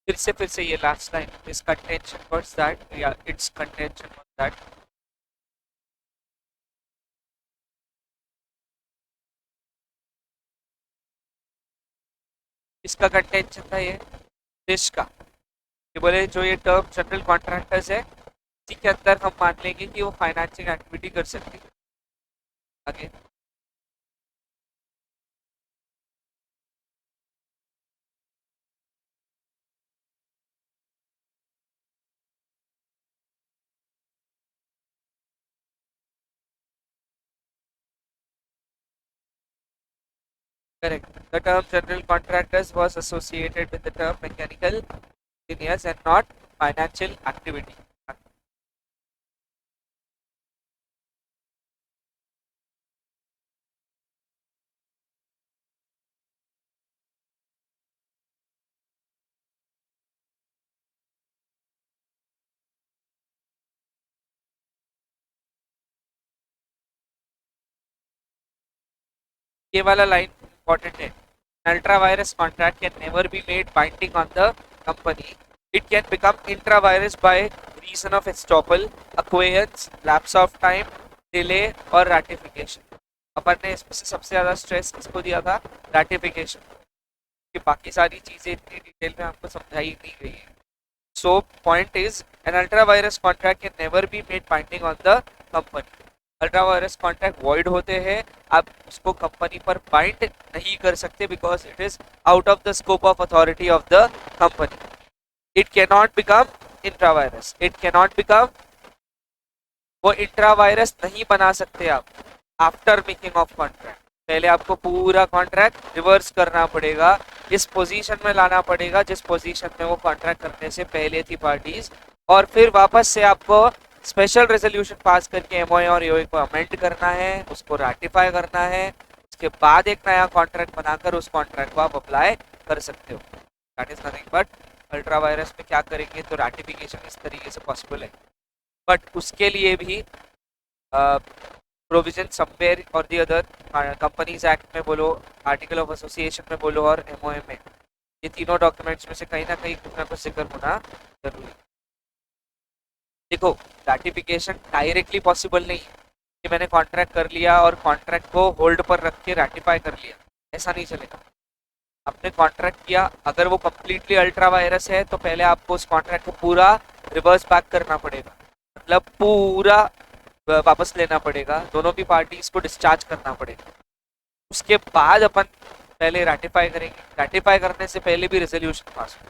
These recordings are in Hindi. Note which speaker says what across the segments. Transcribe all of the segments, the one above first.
Speaker 1: फिर से ये लास्ट लाइन, इस कंटेंशन वाज दैट, या इट्स कंटेंशन वाज दैट, इसका कंटेंशन था ये दिस का, ये बोले जो ये टर्म जनरल कॉन्ट्रैक्टर्स है, इसी के अंदर हम मान लेंगे कि वो फाइनेंसिंग एक्टिविटी कर सकते हैं आगे। Correct. The term general contractors was associated with the term mechanical engineers and not financial activity. ये वाला लाइन important है. An ultra-virus contract can never be made binding on the company. It can become intra-virus by reason of estoppel, acquiescence, lapse of time, delay और ratification. अपन ने इसमें से सबसे ज्यादा स्ट्रेस किसको दिया था? रैटिफिकेशन. कि बाकी सारी चीजें इतनी डिटेल में आपको समझाई नहीं गई है. So point is, an ultra virus contract can never be made binding on the company. Ultra vires contract void होते हैं, आप उसको कंपनी पर बाइंड नहीं कर सकते because it is out of the scope of authority of the company. It can not become intra virus, it can not become, वो इंट्रा वायरस नहीं बना सकते आप आफ्टर मेकिंग ऑफ कॉन्ट्रैक्ट. पहले आपको पूरा कॉन्ट्रैक्ट रिवर्स करना पड़ेगा, इस पोजीशन में लाना पड़ेगा जिस पोजीशन में वो कॉन्ट्रैक्ट करने से पहले थी पार्टीज, और फिर वापस से आपको स्पेशल रेजोल्यूशन पास करके एमओए और ईओए को अमेंड करना है, उसको रैटिफाई करना है, उसके बाद एक नया कॉन्ट्रैक्ट बनाकर उस कॉन्ट्रैक्ट को आप अप्लाई कर सकते हो. That is nothing but, ultra vires में क्या करेंगे तो रैटिफिकेशन इस तरीके से पॉसिबल है, बट उसके लिए भी प्रोविजन समवेयर और दी अदर, कंपनीज एक्ट में बोलो, आर्टिकल ऑफ एसोसिएशन में बोलो और एमओए में, ये तीनों डॉक्यूमेंट्स में से कहीं ना कुछ जिक्र होना जरूरी. देखो, रैटिफिकेशन डायरेक्टली पॉसिबल नहीं है कि मैंने कॉन्ट्रैक्ट कर लिया और कॉन्ट्रैक्ट को होल्ड पर रख के रैटिफाई कर लिया, ऐसा नहीं चलेगा. आपने कॉन्ट्रैक्ट किया, अगर वो कम्प्लीटली अल्ट्रा वायरस है तो पहले आपको उस कॉन्ट्रैक्ट को पूरा रिवर्स बैक करना पड़ेगा, मतलब पूरा वापस लेना पड़ेगा, दोनों भी पार्टीज को डिस्चार्ज करना पड़ेगा. उसके बाद अपन पहले रैटिफाई करेंगे, रैटिफाई करने से पहले भी रेजोल्यूशन पास हो,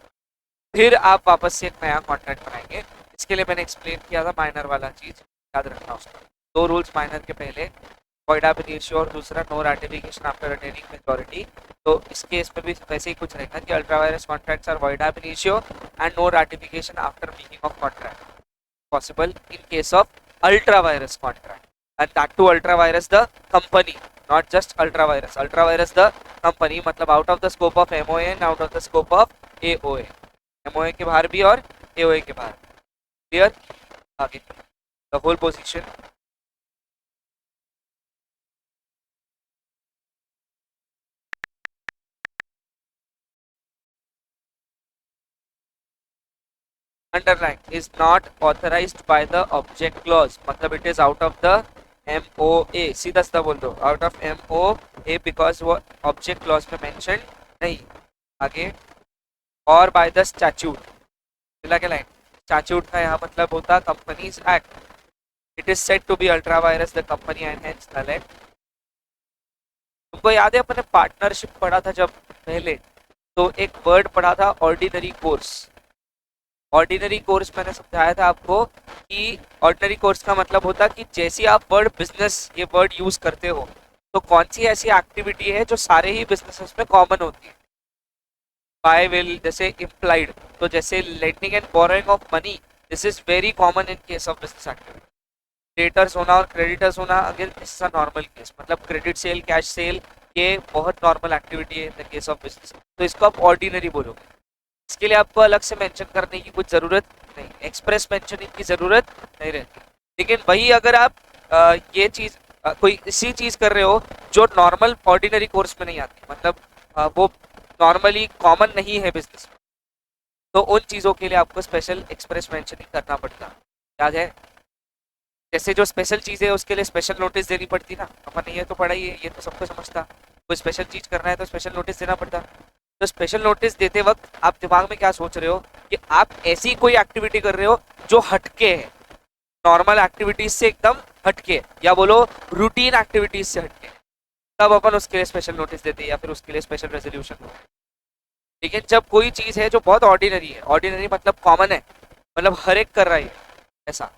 Speaker 1: फिर आप वापस से एक नया कॉन्ट्रैक्ट बनाएंगे. इसके लिए मैंने एक्सप्लेन किया था माइनर वाला चीज, याद रखना उसका. दो रूल्स माइनर के पहले, void ab initio और दूसरा no ratification after attaining majority. तो इस केस में भी वैसे ही कुछ रहेगा कि ultra vires contracts are void ab initio and no ratification after making of contract possible in case of ultra virus contract, and that too ultra virus the company, not just ultra virus the company, मतलब out of the scope of MOA and out of the scope of AOA, MOA के बाहर भी और AOA के बाहर. क्लियर? आगे the whole position. Underline is not authorized by the object clause, मतलब it is out of the MOA, सीधा सीधा बोल दो out of MOA because वो object clause में mention नहीं. आगे, और by the statute, मिला के लाइन, स्टैट्यूट का यहाँ मतलब होता companies act. It is said to be ultra vires the company and hence null. तुमको याद है अपने पार्टनरशिप पढ़ा था जब पहले, तो एक वर्ड पढ़ा था ऑर्डिनरी कोर्स. ऑर्डिनरी कोर्स मैंने समझाया था आपको कि ऑर्डिनरी कोर्स का मतलब होता कि जैसे आप वर्ड बिजनेस ये वर्ड यूज करते हो, तो कौन सी ऐसी एक्टिविटी है जो सारे ही बिजनेसेस में कॉमन होती है. बाय विल जैसे इम्प्लाइड, तो जैसे lending and borrowing of money, this is very common in case of business activity. Creditors होना और क्रेडिटर्स होना again this is a normal case, मतलब क्रेडिट सेल, कैश सेल, ये बहुत नॉर्मल एक्टिविटी है in the case of business, तो इसको आप ऑर्डिनरी बोलोगे. इसके लिए आपको अलग से मेंशन करने की कुछ जरूरत नहीं, एक्सप्रेस मेंशनिंग की जरूरत नहीं रहती. लेकिन वही अगर आप ये चीज कोई इसी चीज कर रहे हो जो नॉर्मल ऑर्डिनरी कोर्स में नहीं आती, मतलब वो नॉर्मली कॉमन नहीं है बिजनेस में, तो उन चीज़ों के लिए आपको स्पेशल एक्सप्रेस मेंशनिंग करना पड़ता, याद है? जैसे जो स्पेशल चीज़ है उसके लिए स्पेशल नोटिस देनी पड़ती ना, अपन ने ये तो पढ़ा ही है, ये तो सबको समझता। कोई स्पेशल चीज़ करना है तो स्पेशल नोटिस देना पड़ता। तो स्पेशल नोटिस देते वक्त आप दिमाग में क्या सोच रहे हो कि आप ऐसी कोई एक्टिविटी कर रहे हो जो हटके है, नॉर्मल एक्टिविटीज से एकदम हटके, या बोलो रूटीन एक्टिविटीज से हटके, तब अपन उसके लिए स्पेशल नोटिस देते हैं या फिर उसके लिए स्पेशल रेजोल्यूशन। लेकिन जब कोई चीज़ है जो बहुत ऑर्डिनरी है, ऑर्डिनरी मतलब कॉमन है, मतलब हर एक कर रहा है ऐसा,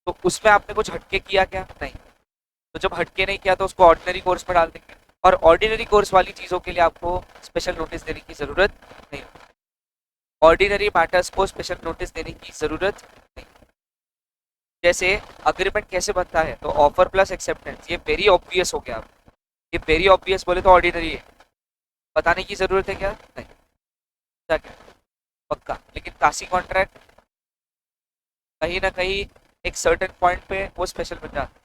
Speaker 1: तो उसमें आपने कुछ हटके किया क्या? नहीं। तो जब हटके नहीं किया तो उसको ऑर्डिनरी कोर्स में डाल देंगे, और ऑर्डिनरी कोर्स वाली चीज़ों के लिए आपको स्पेशल नोटिस देने की ज़रूरत नहीं। ऑर्डिनरी मैटर्स को स्पेशल नोटिस देने की ज़रूरत नहीं। जैसे अग्रीमेंट कैसे बनता है, तो ऑफर प्लस एक्सेप्टेंस, ये वेरी ऑब्वियस हो गया। ये वेरी ऑब्वियस बोले तो ऑर्डिनरी है, बताने की ज़रूरत है क्या? नहीं। क्या पक्का। लेकिन काशी कॉन्ट्रैक्ट कहीं ना कहीं एक सर्टेन पॉइंट पे वो स्पेशल बन जाता है,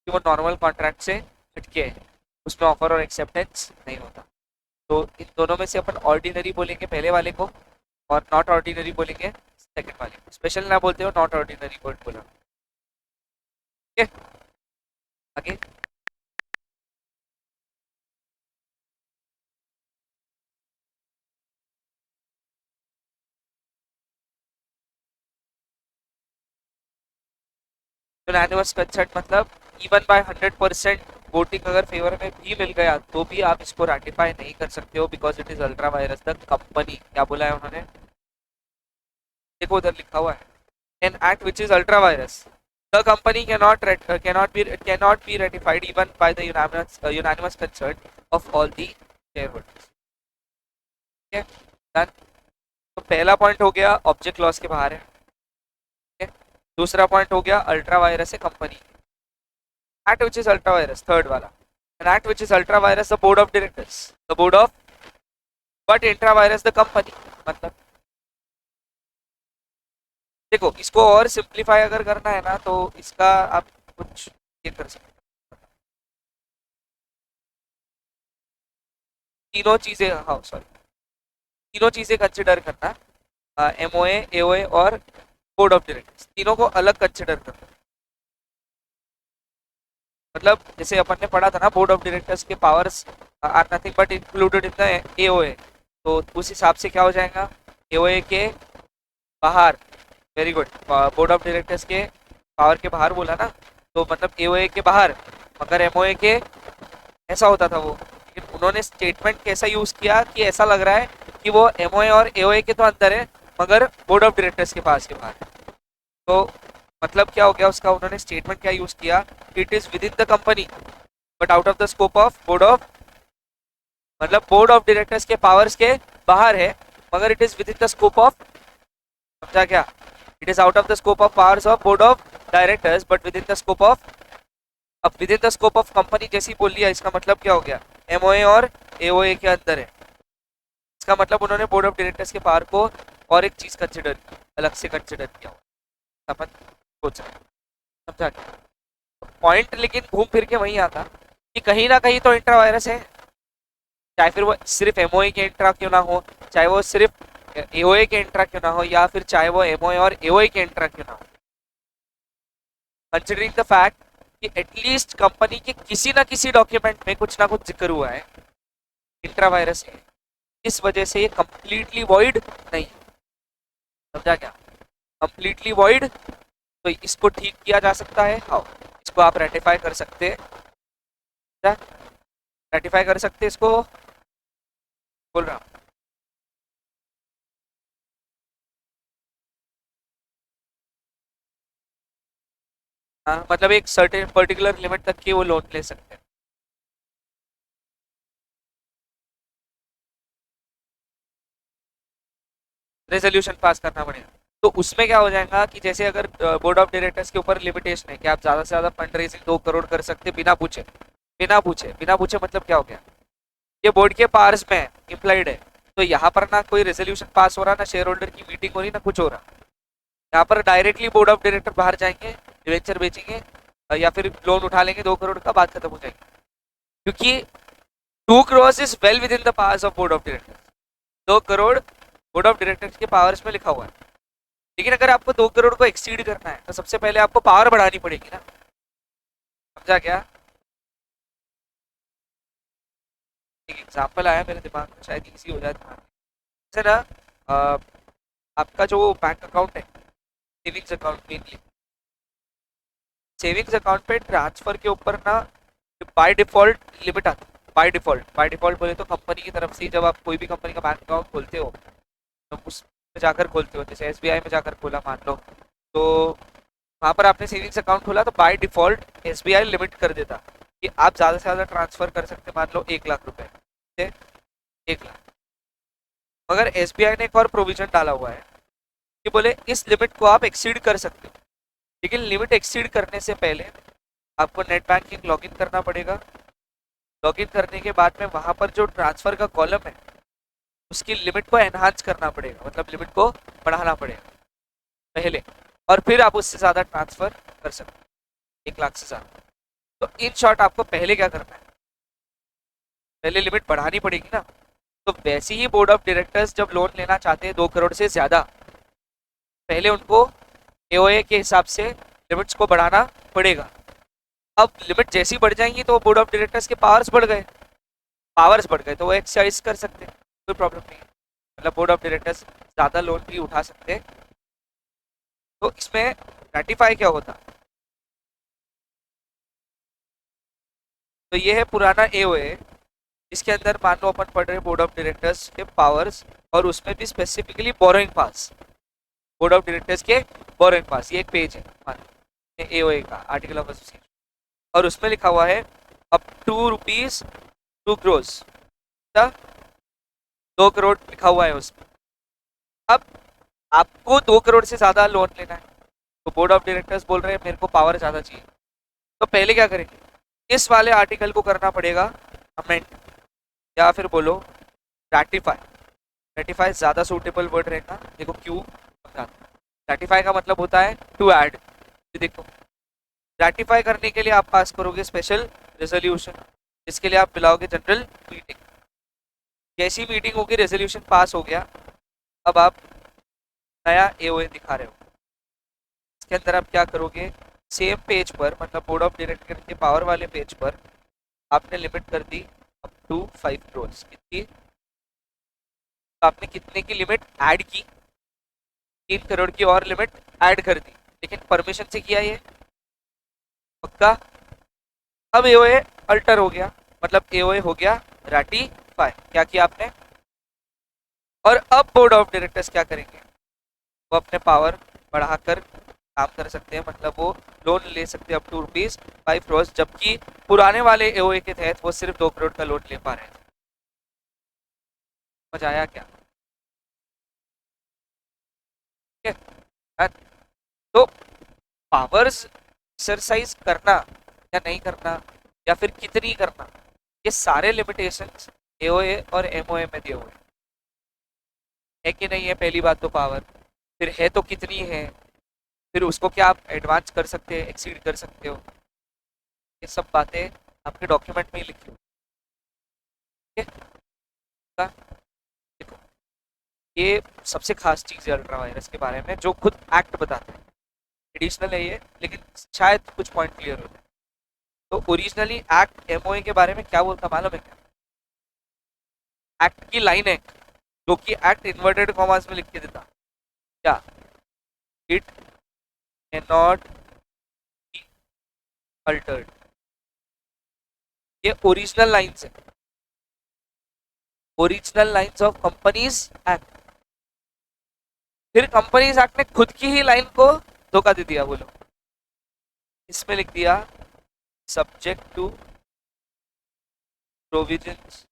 Speaker 1: कि वो नॉर्मल कॉन्ट्रैक्ट से हटके है, उसमें ऑफर और एक्सेप्टेंस नहीं होता। तो इन दोनों में से अपन ऑर्डिनरी बोलेंगे पहले वाले को, और नॉट ऑर्डिनरी बोलेंगे सेकंड वाले को। स्पेशल ना बोलते हो, नॉट ऑर्डिनरी वर्ड बोला। ठीक है, आगे। यूनानिमस कंसेंट मतलब इवन बाय 100% वोटिंग अगर फेवर में भी मिल गया तो भी आप इसको रैटिफाई नहीं कर सकते हो, because it is ultra vires. The company, क्या बोला है उन्होंने, देखो उधर लिखा हुआ है, N act which is ultra virus, the company cannot be ratified even by the unanimous consent of all the shareholders. ठीक है, डन। तो पहला पॉइंट हो गया ऑब्जेक्ट लॉस के बाहर है। ठीक है, दूसरा पॉइंट हो गया अल्ट्रा वायरस है company. Act which is ultra vires, third वाला, an act which is ultra vires the board of directors, the board of, but intra vires the company. मतलब देखो, इसको और सिंप्लीफाई अगर करना है ना तो इसका आप कुछ ये कर सकते हो, तीनों चीजें, हाँ सॉरी, तीनों चीजें कंसिडर करना, एमओए, एओए और बोर्ड ऑफ डायरेक्टर्स, तीनों को अलग कंसिडर करना। मतलब जैसे अपन ने पढ़ा था ना, बोर्ड ऑफ डायरेक्टर्स के powers are nothing but included in the AOA, तो उस हिसाब से क्या हो जाएगा, एओए के बाहर, very good, board of directors के पावर के बाहर बोला ना, तो मतलब एओए के बाहर, मगर एमओए के, ऐसा होता था वो। लेकिन उन्होंने स्टेटमेंट कैसा यूज किया कि ऐसा लग रहा है कि वो एमओए और एओए के तो अंदर है, मगर बोर्ड ऑफ डायरेक्टर्स के पास के बाहर। तो मतलब क्या हो गया उसका, उन्होंने स्टेटमेंट क्या यूज किया, it is within the company but out of the scope of board of, मतलब बोर्ड ऑफ डायरेक्टर्स के पावर्स के बाहर है, मगर it is within the scope of, समझा क्या, it is out of the scope of powers of board of directors but within the scope of, अब within the scope of company जैसी बोल लिया, इसका मतलब क्या हो गया, एमओए और एओए के अंदर है। इसका मतलब उन्होंने बोर्ड ऑफ डायरेक्टर्स के पावर को और एक चीज कंसिडर, अलग से कंसिडर किया, अपन सोच रहे, समझा क्या पॉइंट। लेकिन घूम फिर के वहीं आता कि कहीं ना कहीं तो इंट्रा वायरस है, चाहे फिर वो सिर्फ एमओए के इंट्रा क्यों ना हो, चाहे वो सिर्फ एओए के इंट्रा क्यों ना हो, या फिर चाहे वो एमओए और एओए के इंट्रा क्यों ना हो, कंसिडरिंग द फैक्ट कि एटलीस्ट कंपनी के किसी ना किसी डॉक्यूमेंट में कुछ ना कुछ जिक्र हुआ है इंट्रा वायरस है, इस वजह से ये कंप्लीटली वॉइड नहीं, समझा क्या, कंप्लीटली वॉइड। तो इसको ठीक किया जा सकता है, हाँ, इसको आप रेटिफाई कर सकते हैं, रेटिफाई कर सकते हैं इसको, बोल रहा हूँ। हाँ, मतलब एक सर्टेन पर्टिकुलर लिमिट तक की वो लोन ले सकते हैं। रेजोल्यूशन पास करना पड़ेगा, तो उसमें क्या हो जाएगा कि जैसे अगर बोर्ड ऑफ डायरेक्टर्स के ऊपर लिमिटेशन है कि आप ज्यादा से ज्यादा फंड रेजिंग 2 करोड़ कर सकते बिना पूछे, बिना पूछे, बिना पूछे, मतलब क्या हो गया, ये बोर्ड के पावर्स में इम्प्लाइड है। तो यहाँ पर ना कोई रेजोल्यूशन पास हो रहा, ना शेयर होल्डर की मीटिंग हो रही, ना कुछ हो रहा, यहाँ पर डायरेक्टली बोर्ड ऑफ डायरेक्टर बाहर जाएंगे, डिवेंचर बेचेंगे, या फिर लोन उठा लेंगे 2 करोड़ का, बात खत्म हो जाएगी, क्योंकि 2 crore is well within the powers of board of director. 2 crore board of directors के पावर्स में लिखा हुआ है। लेकिन अगर आपको 2 करोड़ को एक्सीड करना है तो सबसे पहले आपको पावर बढ़ानी पड़ेगी ना, समझा क्या? एक एग्जांपल आया मेरे दिमाग में, शायद इजी हो जाए ध्यान। जैसे ना अ, आपका जो बैंक अकाउंट है, savings account mainly, savings account पे ट्रांसफर के ऊपर ना बाय डिफॉल्ट लिमिट आती है। बाय डिफॉल्ट बोले तो कंपनी की तरफ से जब आप कोई भी कंपनी का बैंक अकाउंट खोलते हो तो उसमें जाकर खोलते हो, जैसे एसबीआई में जाकर खोला मान लो, तो वहाँ पर आपने सेविंग्स अकाउंट खोला तो बाय डिफॉल्ट एसबीआई लिमिट कर देता कि आप ज़्यादा से ज़्यादा ट्रांसफर कर सकते मान लो 1 लाख रुपए से 1 लाख। मगर एसबीआई ने एक और प्रोविजन डाला हुआ है कि बोले इस लिमिट को आप एक्सीड कर सकते हो, लेकिन लिमिट एक्सीड करने से पहले आपको नेट बैंकिंग लॉगिन करना पड़ेगा। लॉगिन करने के बाद में वहाँ पर जो ट्रांसफर का कॉलम है उसकी लिमिट को एनहांस करना पड़ेगा, मतलब लिमिट को बढ़ाना पड़ेगा पहले, और फिर आप उससे ज़्यादा ट्रांसफर कर सकते हैं, 1 लाख से ज़्यादा। तो इन शॉर्ट आपको पहले क्या करना है, पहले लिमिट बढ़ानी पड़ेगी ना। तो वैसे ही बोर्ड ऑफ डायरेक्टर्स जब लोन लेना चाहते हैं 2 करोड़ से ज़्यादा, पहले उनको एओए के हिसाब से लिमिट्स को बढ़ाना पड़ेगा। अब लिमिट जैसी बढ़ जाएंगी तो बोर्ड ऑफ डायरेक्टर्स के पावर्स बढ़ गए तो वो एक्सरसाइज कर सकते हैं, कोई प्रॉब्लम नहीं है। मतलब बोर्ड ऑफ डायरेक्टर्स ज़्यादा लोन भी उठा सकते हैं। तो इसमें रेटिफाई क्या होता, तो ये है पुराना एओए। इसके अंदर मान लो अपन पढ़ रहे बोर्ड ऑफ डायरेक्टर्स के पावर्स, और उसमें भी स्पेसिफिकली बोरोइंग पास, बोर्ड ऑफ डायरेक्टर्स के बोरोइंग पास, ये एक पेज है मान लो एओए का आर्टिकल ऑफ एसोसिएशन, और उसमें लिखा हुआ है up to rupees 2 crore, 2 crore लिखा हुआ है उसमें। अब आपको 2 करोड़ से ज्यादा लोन लेना है तो बोर्ड ऑफ डायरेक्टर्स बोल रहे हैं मेरे को पावर ज्यादा चाहिए, तो पहले क्या करेंगे, इस वाले आर्टिकल को करना पड़ेगा अमेंड, या फिर बोलो रैटिफाई। रैटिफाई ज्यादा सूटेबल वर्ड रहेगा, देखो क्यों। रैटिफाई का मतलब होता है टू ऐड। देखो रैटिफाई करने के लिए आप पास करोगे स्पेशल रेजोल्यूशन, जिसके लिए आप बुलाओगे जनरल मीटिंग। जैसी मीटिंग होगी रेजोल्यूशन पास हो गया, अब आप नया एओए दिखा रहे हो। इसके अंदर आप क्या करोगे, सेम पेज पर, मतलब बोर्ड ऑफ डायरेक्टर के पावर वाले पेज पर आपने लिमिट कर दी अप टू 5 करोड़। कितनी, तो आपने कितने की लिमिट ऐड की, 3 करोड़ की और लिमिट ऐड कर दी, लेकिन परमिशन से किया ये पक्का। अब एओए अल्टर हो गया, मतलब एओए हो गया रैटिफाई, क्या किया आपने। और अब बोर्ड ऑफ डायरेक्टर्स क्या करेंगे, वो अपने पावर बढ़ाकर काम कर सकते हैं, मतलब वो लोन ले सकते हैं अप टू ₹5 करोड़, जबकि पुराने वाले एओए के तहत वो सिर्फ 2 करोड़ का लोन ले पा रहे थे। समझ आया क्या? ठीक है। तो पावर्स एक्सरसाइज करना या नहीं करना, या फिर कितनी करना, ये सारे लिमिटेशंस एओए और एमओए में दिए हुए है कि नहीं है। पहली बात तो पावर, फिर है तो कितनी है, फिर उसको क्या आप एडवांस कर सकते हैं, एक्सीड कर सकते हो, ये सब बातें आपके डॉक्यूमेंट में ही लिखी हुई है। देखो ये सबसे खास चीज़ है अल्ट्रा वायरस के बारे में, जो खुद एक्ट बताते हैं। एडिशनल है ये, लेकिन शायद कुछ पॉइंट क्लियर हो जाए। तो ओरिजिनली एक्ट एमओए के बारे में क्या बोलता मालूम है क्या? एक्ट की लाइन है जो कि एक्ट इन्वर्टेड कॉमास में लिख के देता, क्या it can not be altered. ये ओरिजिनल लाइन्स है, original lines of companies act. फिर कंपनीज एक्ट ने खुद की ही लाइन को धोखा दे दिया, बोलो इसमें लिख दिया subject to provisions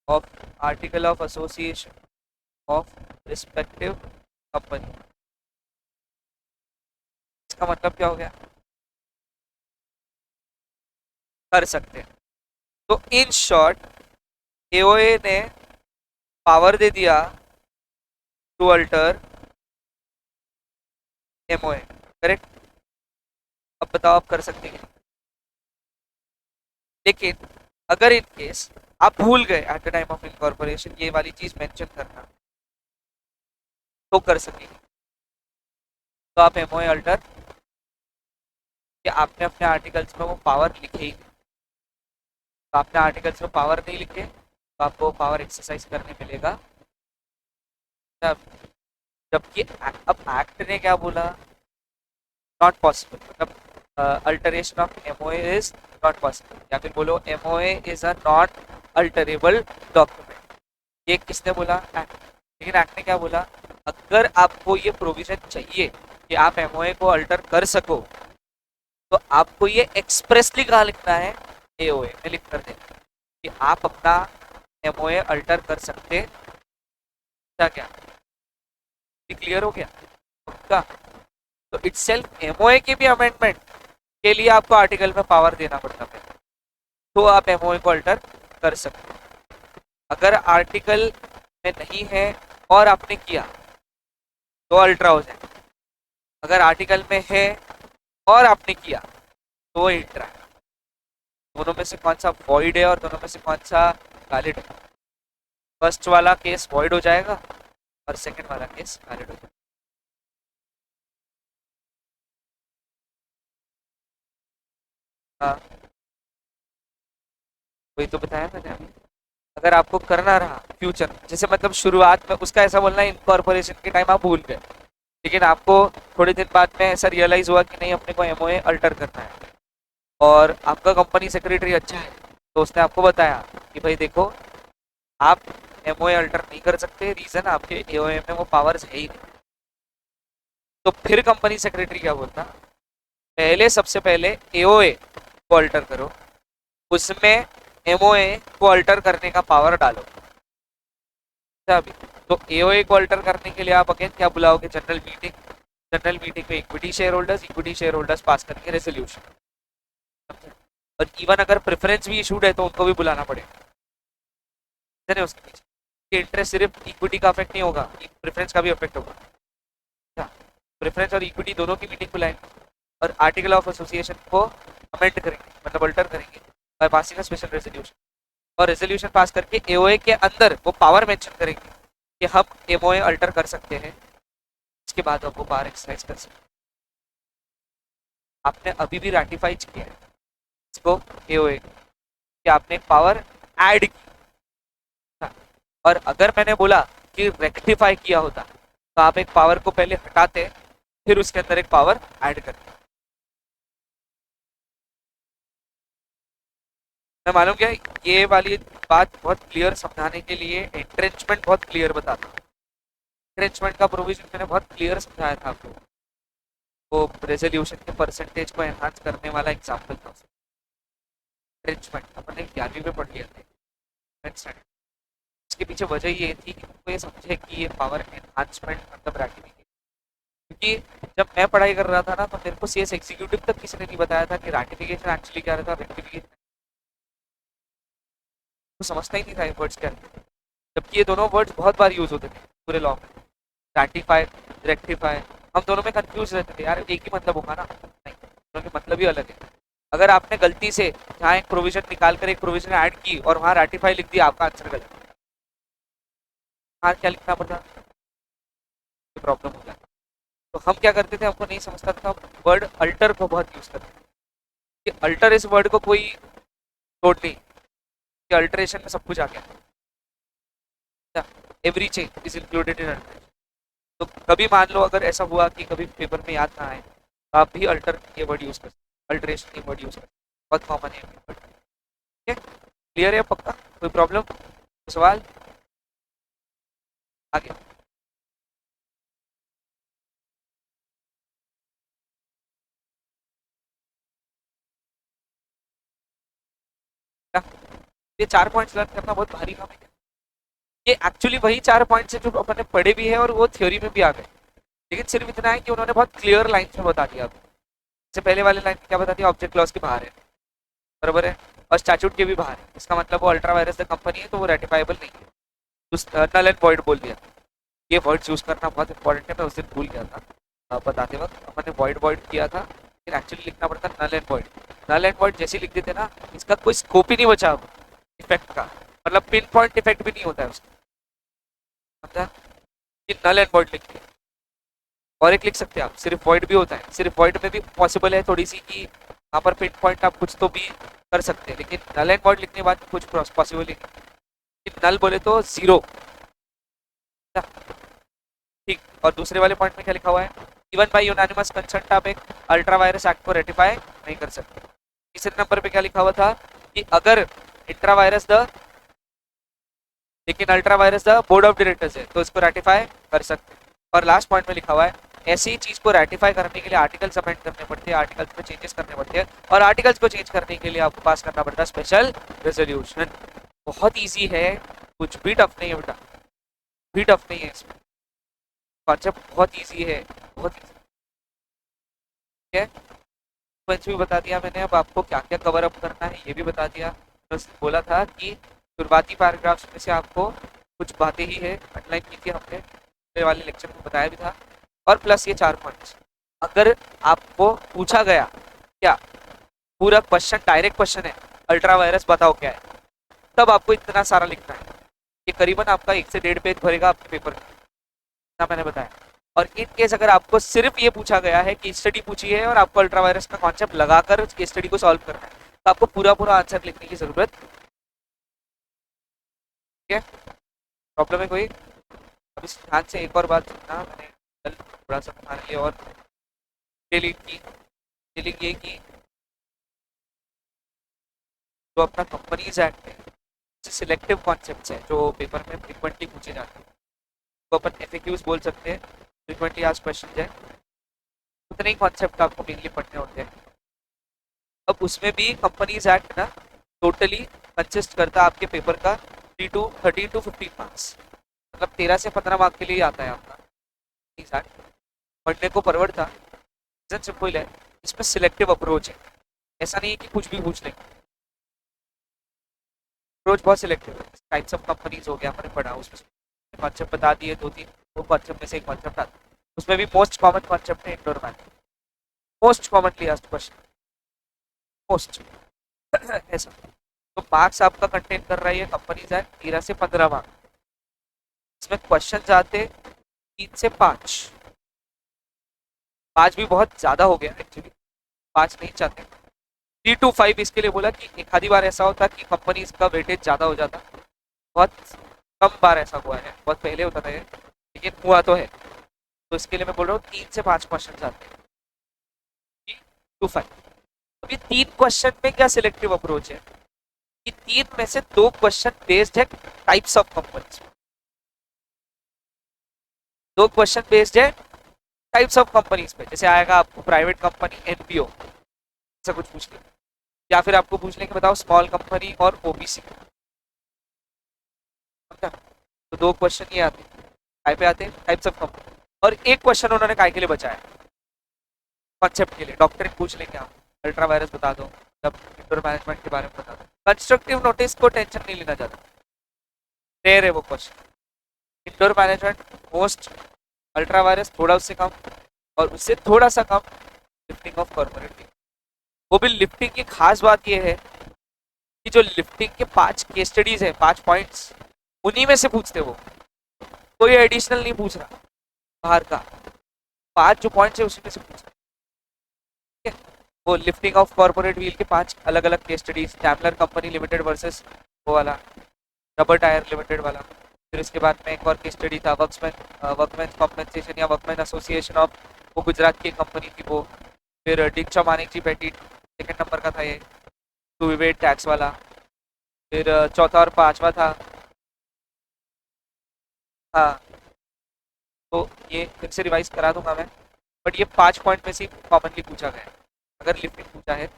Speaker 1: of article of association of respective company। इसका मतलब क्या हो गया, कर सकते हैं। तो इन शॉर्ट एओए ने पावर दे दिया टू अल्टर एमओए, करेक्ट। अब बताओ आप कर सकते हैं, लेकिन अगर इन केस आप भूल गए at the time of incorporation ये वाली चीज मेंशन करना, तो कर सकेंगे। तो आप एमओए अल्टर कि आपने अपने आर्टिकल्स में वो पावर लिखे ही नहीं, तो आपने आर्टिकल्स में पावर नहीं लिखे तो आपको पावर एक्सरसाइज करने मिलेगा तब। जबकि अब एक्ट ने क्या बोला, नॉट पॉसिबल, मतलब alteration of MOA is not possible, या फिर बोलो MOA is a not alterable document. ये किसने बोला? एक्ट। लेकिन एक्ट ने क्या बोला, अगर आपको ये प्रोविजन चाहिए कि आप एमओए को अल्टर कर सको तो आपको ये एक्सप्रेसली कहाँ लिखना है, एओए में लिख कर देना कि आप अपना एमओए अल्टर कर सकते हैं। क्या क्लियर हो गया पक्का? तो इटसेल्फ एमओए के भी अमेंडमेंट के लिए आपको आर्टिकल में पावर देना पड़ता है, तो आप एमओए को अल्टर कर सकते हैं। अगर आर्टिकल में नहीं है और आपने किया तो अल्ट्रा हो जाए, अगर आर्टिकल में है और आपने किया तो इंट्रा है। दोनों में से कौन सा वॉइड है और दोनों में से कौन सा वैलिड है? फर्स्ट वाला केस वॉइड हो जाएगा और सेकंड वाला केस वैलिड हो जाएगा। हाँ वही तो बताया मैंने अभी। अगर आपको करना रहा फ्यूचर, जैसे मतलब शुरुआत में उसका ऐसा बोलना है इनकॉर्पोरेशन के टाइम आप भूल गए, लेकिन आपको थोड़े दिन बाद में ऐसा रियलाइज हुआ कि नहीं अपने को एमओए अल्टर करना है, और आपका कंपनी सेक्रेटरी अच्छा है तो उसने आपको बताया कि भाई देखो आप एमओए अल्टर नहीं कर सकते, रीजन आपके एओए में वो पावर्स है ही नहीं। तो फिर कंपनी सेक्रेटरी क्या बोलता, पहले सबसे पहले एओए को अल्टर करो, उसमें एमओए को अल्टर करने का पावर डालो। अभी तो एओए को अल्टर करने के लिए आप अगेन क्या बुलाओगे, जनरल मीटिंग। जनरल मीटिंग में इक्विटी शेयर होल्डर्स पास करेंगे रेजोल्यूशन। और इवन अगर प्रेफरेंस भी इशूड है तो उनको भी बुलाना पड़ेगा उसके पीछे। इंटरेस्ट सिर्फ इक्विटी का अफेक्ट नहीं होगा, प्रेफरेंस का भी अफेक्ट होगा। प्रेफरेंस और इक्विटी दोनों की मीटिंग बुलाएंगे और आर्टिकल ऑफ एसोसिएशन को अमेंड करेंगे, मतलब अल्टर करेंगे by passing a special resolution. और रेजोल्यूशन पास करके एओए के अंदर वो पावर मेंशन करेंगे कि हम एमओए अल्टर कर सकते हैं, इसके बाद आप वो पावर एक्सरसाइज कर सकते हैं। आपने अभी भी रेटिफाई किया है इसको एओए कि आपने पावर ऐड की, और अगर मैंने बोला कि रेक्टिफाई किया होता तो आप एक पावर को पहले हटाते फिर उसके अंदर एक पावर ऐड करते। मैं मालूम क्या ये वाली बात बहुत क्लियर समझाने के लिए एंट्रेंचमेंट बहुत क्लियर बताता हूँ। एंट्रेंचमेंट का प्रोविजन मैंने बहुत क्लियर समझाया था आपको, वो रेजोल्यूशन के परसेंटेज को एनहांस करने वाला एग्जाम्पल था। एंट्रेंचमेंट अपन ने 11वीं में पढ़ लिया था। इसके पीछे वजह ये थी कि उनको ये समझे कि ये पावर एनहांसमेंट मतलब रेटिफिकेशन। क्योंकि जब मैं पढ़ाई कर रहा था ना तो मेरे को सीएस एग्जीक्यूटिव तक किसी ने नहीं बताया था कि रेटिफिकेशन एक्चुअली क्या रहता है, रेक्टिफिकेशन तो समझता ही नहीं था ये वर्ड्स क्या रहते थे। जबकि ये दोनों वर्ड्स बहुत बार यूज होते थे पूरे लॉ में, रेटिफाई रेक्टिफाई। हम दोनों में कंफ्यूज रहते थे यार, एक ही मतलब होगा ना, नहीं दोनों के मतलब ही अलग है। अगर आपने गलती से जहाँ एक प्रोविजन निकाल कर एक प्रोविजन ऐड की और वहाँ रेटिफाई लिख दिया, आपका आंसर गलत। हाँ क्या लिखना पड़ता, प्रॉब्लम हो जाता। तो हम क्या करते थे, हमको नहीं समझता था, वर्ड अल्टर को बहुत यूज करते थे। अल्टर इस वर्ड को कोई तोड़ नहीं कि अल्टरेशन में सब कुछ आ गया, every change is included in alteration. तो कभी मान लो अगर ऐसा हुआ कि कभी पेपर में याद ना आए तो आप भी अल्टर ये वर्ड यूज कर सकते, अल्टरेशन ये वर्ड यूज कर, बहुत कॉमन है। ठीक है, क्लियर है पक्का? कोई प्रॉब्लम सवाल आगे? ये 4 पॉइंट्स लर्न करना बहुत भारी काम है। ये एक्चुअली वही 4 पॉइंट्स है जो अपन ने पढ़े भी है और वो थ्योरी में भी आ गए, लेकिन सिर्फ इतना है कि उन्होंने बहुत क्लियर लाइन में बता दिया। जैसे पहले वाले लाइन क्या बता दिया, ऑब्जेक्ट क्लॉज के बाहर है, बराबर है, और स्टैट्यूट के भी बाहर है, इसका मतलब वो अल्ट्रा वायरस द कंपनी है तो वो रेटिफाइबल नहीं है। नल एंड वॉइड बोल दिया। ये वर्ड्स यूज करना बहुत इंपॉर्टेंट है, मैं उस दिन भूल गया था बताते वक्त। मैंने वॉइड वॉइड किया था, लेकिन एक्चुअली लिखना पड़ता null and void. Null and void जैसे लिख देते ना, इसका कोई स्कोप ही नहीं बचा अब इफेक्ट का। मतलब पिन पॉइंट इफेक्ट भी नहीं होता है उसका, समझा? कि नल एंड वॉइड लिखते हैं, और एक लिख सकते हैं आप सिर्फ वॉइड भी होता है, सिर्फ वॉइड में भी पॉसिबल है थोड़ी सी कि यहाँ पर पिन पॉइंट आप कुछ तो भी कर सकते हैं, लेकिन नल एंड वॉइड लिखने के बाद कुछ पॉसिबल ही नहीं। नल बोले तो जीरो, ठीक। और दूसरे वाले पॉइंट में क्या लिखा हुआ है, इवन बाय यूनानिमस कंसेंट आप एक अल्ट्रा वायरस एक्ट को रेटिफाई नहीं कर सकते। तीसरे नंबर पे क्या लिखा हुआ था कि अगर इंट्रा वायरस द, लेकिन ultra vires the board of directors है तो इसको रेटिफाई कर सकते हैं। और लास्ट पॉइंट में लिखा हुआ है ऐसी चीज को रेटिफाई करने के लिए आर्टिकल्स अमेंड करने पड़ते हैं, आर्टिकल्स में चेंजेस करने पड़ते हैं, और आर्टिकल्स को चेंज करने के लिए आपको पास करना पड़ता है स्पेशल रेजोल्यूशन। बहुत ईजी है, कुछ भी टफ नहीं है बेटा, भी टफ नहीं है इसमें, कॉन्सेप्ट बहुत ईजी है, बहुत ईजी है। पंच भी बता दिया मैंने, अब आपको क्या क्या कवर अप करना है ये भी बता दिया। बस बोला था कि शुरुआती पैराग्राफ्स में से आपको कुछ बातें ही है अंडरलाइन की थी हमने, पिछले वाले लेक्चर में बताया भी था, और प्लस ये 4 पॉइंट्स। अगर आपको पूछा गया क्या पूरा क्वेश्चन डायरेक्ट क्वेश्चन है अल्ट्रा वायरस बताओ क्या है, तब आपको इतना सारा लिखना है। ये करीबन आपका 1 से 1.5 पेज भरेगा आपके पेपर में, इतना मैंने बताया। और इन केस अगर आपको सिर्फ ये पूछा गया है कि स्टडी पूछी है और आपको अल्ट्रा वायरस का कॉन्सेप्ट लगाकर केस स्टडी को सॉल्व करना है, तो आपको पूरा पूरा आंसर लिखने की जरूरत, ठीक है? प्रॉब्लम है कोई? अब इस ध्यान से एक और बात सुनना, मैंने कल थोड़ा सा बता लिया और डिटेलिंग ये कि जो अपना कंपनीज एक्ट है सिलेक्टिव कॉन्सेप्ट्स है जो पेपर में फ्रिक्वेंटली पूछे जाते हैं, तो अपन एफएक्यूज बोल सकते हैं, फ्रिक्वेंटली आस्क्ड क्वेश्चन है, उतने ही कॉन्सेप्ट आपको मेनली पढ़ने होते हैं। अब उसमें भी कंपनीज एक्ट ना टोटली कंसिस्ट करता है आपके पेपर का 13 to 15 मार्क्स, मतलब 13 से 15 मार्क के लिए आता है आपका एक्ट। पढ़ने को परवड़ता, रीजन सिंपल है, इसमें सिलेक्टिव अप्रोच है, ऐसा नहीं है कि कुछ भी पूछ लेंगे, अप्रोच बहुत सिलेक्टिव है। टाइप्स ऑफ कंपनीज हो गया हमने पढ़ा, उसमें कॉन्सेप्ट बता दिए 2-3, वो कॉन्सेप्ट में से एक कॉन्सेप्ट आता है, उसमें भी मोस्ट कॉमन कॉन्सेप्ट है indoor management, most commonly asked question, most ऐसा। तो मार्क्स आपका कंटेन कर रहा है ये कंपनीज एक्ट 13 से 15 मार्क्स, इसमें क्वेश्चन आते 3 से 5, 5 भी बहुत ज्यादा हो गया एक्चुअली, 5 नहीं चाहते, 3 to 5 इसके लिए बोला कि एक आधी बार ऐसा होता कि कंपनीज का वेटेज ज्यादा हो जाता, बहुत कम बार ऐसा हुआ है, बहुत पहले होता था ये, लेकिन हुआ तो है, तो इसके लिए मैं बोल रहा हूँ 3 से 5 क्वेश्चन आते हैं, 3 to 5। अभी 3 क्वेश्चन में क्या सिलेक्टिव अप्रोच है कि 3 में से 2 क्वेश्चन बेस्ड है types of companies, 2 question based है टाइप्स ऑफ कंपनीज पे, जैसे आएगा आपको प्राइवेट कंपनी एनपीओ ऐसा कुछ पूछ ले, या फिर आपको पूछ लेंगे बताओ स्मॉल कंपनी और ओबीसी, समझा? तो 2 क्वेश्चन ये आते हैं, काय पे आते हैं, टाइप्स ऑफ कंपनी, और एक क्वेश्चन उन्होंने काय के लिए बचाया, कॉन्सेप्ट के लिए, डॉक्टर पूछ लेंगे आप अल्ट्रा वायरस बता दो, तब इंडोर मैनेजमेंट के बारे में बता दो, कंस्ट्रक्टिव नोटिस को टेंशन नहीं लेना चाहता, रेयर है वो question. Indoor management most, ultra vires थोड़ा उससे कम, और उससे थोड़ा सा कम लिफ्टिंग ऑफ कॉर्पोरेट। वो भी लिफ्टिंग की खास बात ये है कि जो लिफ्टिंग के 5 केस स्टडीज है, 5 पॉइंट्स, उन्हीं में से पूछते वो, कोई एडिशनल नहीं पूछ रहा बाहर का, 5 जो पॉइंट्स है उसी में से पूछ रहा, ठीक है? वो लिफ्टिंग ऑफ कॉर्पोरेट व्हील के 5 अलग अलग case studies, Daimler company limited versus वो वाला रबर टायर लिमिटेड वाला, फिर इसके बाद में एक और केस स्टडी था वर्कमैन कॉम्पेंसेशन या वर्कमैन एसोसिएशन ऑफ, वो गुजरात की कंपनी थी वो, फिर डिक्चा मानिक जी पेटी सेकंड नंबर का था ये, टू विवेट टैक्स वाला, फिर चौथा और 5वां था, हाँ, तो ये फिर से रिवाइज करा दूंगा मैं, बट ये 5 पॉइंट में से कॉमनली पूछा गया है अगर लिफ्टिंग पूछा है,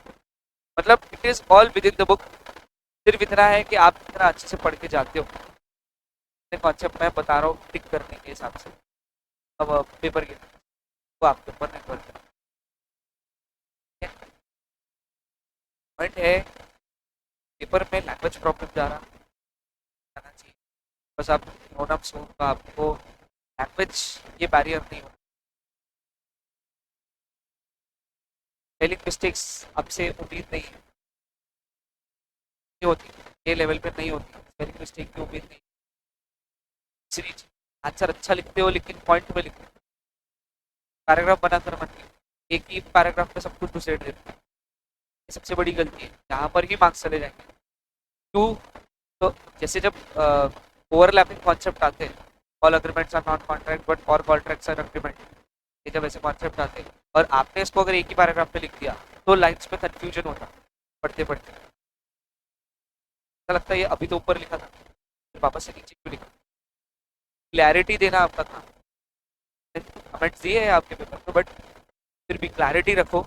Speaker 1: मतलब it is all with in the book, सिर्फ इतना है कि आप इतना अच्छे से पढ़ के जाते हो, कॉन्सेप्ट मैं बता रहा हूँ टिक करने के हिसाब से, अब पेपर के तो आपके ऊपर निर्भर करता है। पॉइंट है पेपर में लैंग्वेज प्रॉब्लम जा रहा जाना चाहिए, बस आप ग्रोनअप्स हो तो आपको लैंग्वेज ये बैरियर नहीं हो, स्पेलिंग मिस्टेक्स आपसे उम्मीद नहीं है, नहीं होती, ये लेवल पे नहीं होती, स्पेलिंग मिस्टेक की उम्मीद नहीं। सीरीज आंसर अच्छा लिखते हो लेकिन पॉइंट में लिखते हो, पैराग्राफ बनाकर मत लिखो, एक ही पैराग्राफ में सब कुछ घुसेड़ देते हो, ये सबसे बड़ी गलती है, यहाँ पर ही मार्क्स चले जाएंगे। टू, तो जैसे जब ओवरलैपिंग कॉन्सेप्ट आते हैं, all agreements are not contract but all contracts are agreement, ये जब ऐसे कॉन्सेप्ट आते हैं और आपने इसको अगर एक ही पैराग्राफ में लिख दिया तो लाइन्स में कंफ्यूजन होता पढ़ते पढ़ते, ऐसा लगता है ये अभी तो ऊपर लिखा था, फिर वापस से नीचे क्यों लिखा। क्लैरिटी देना आपका काम, कमेंट्स दिए है आपके पेपर में बट फिर भी क्लैरिटी रखो,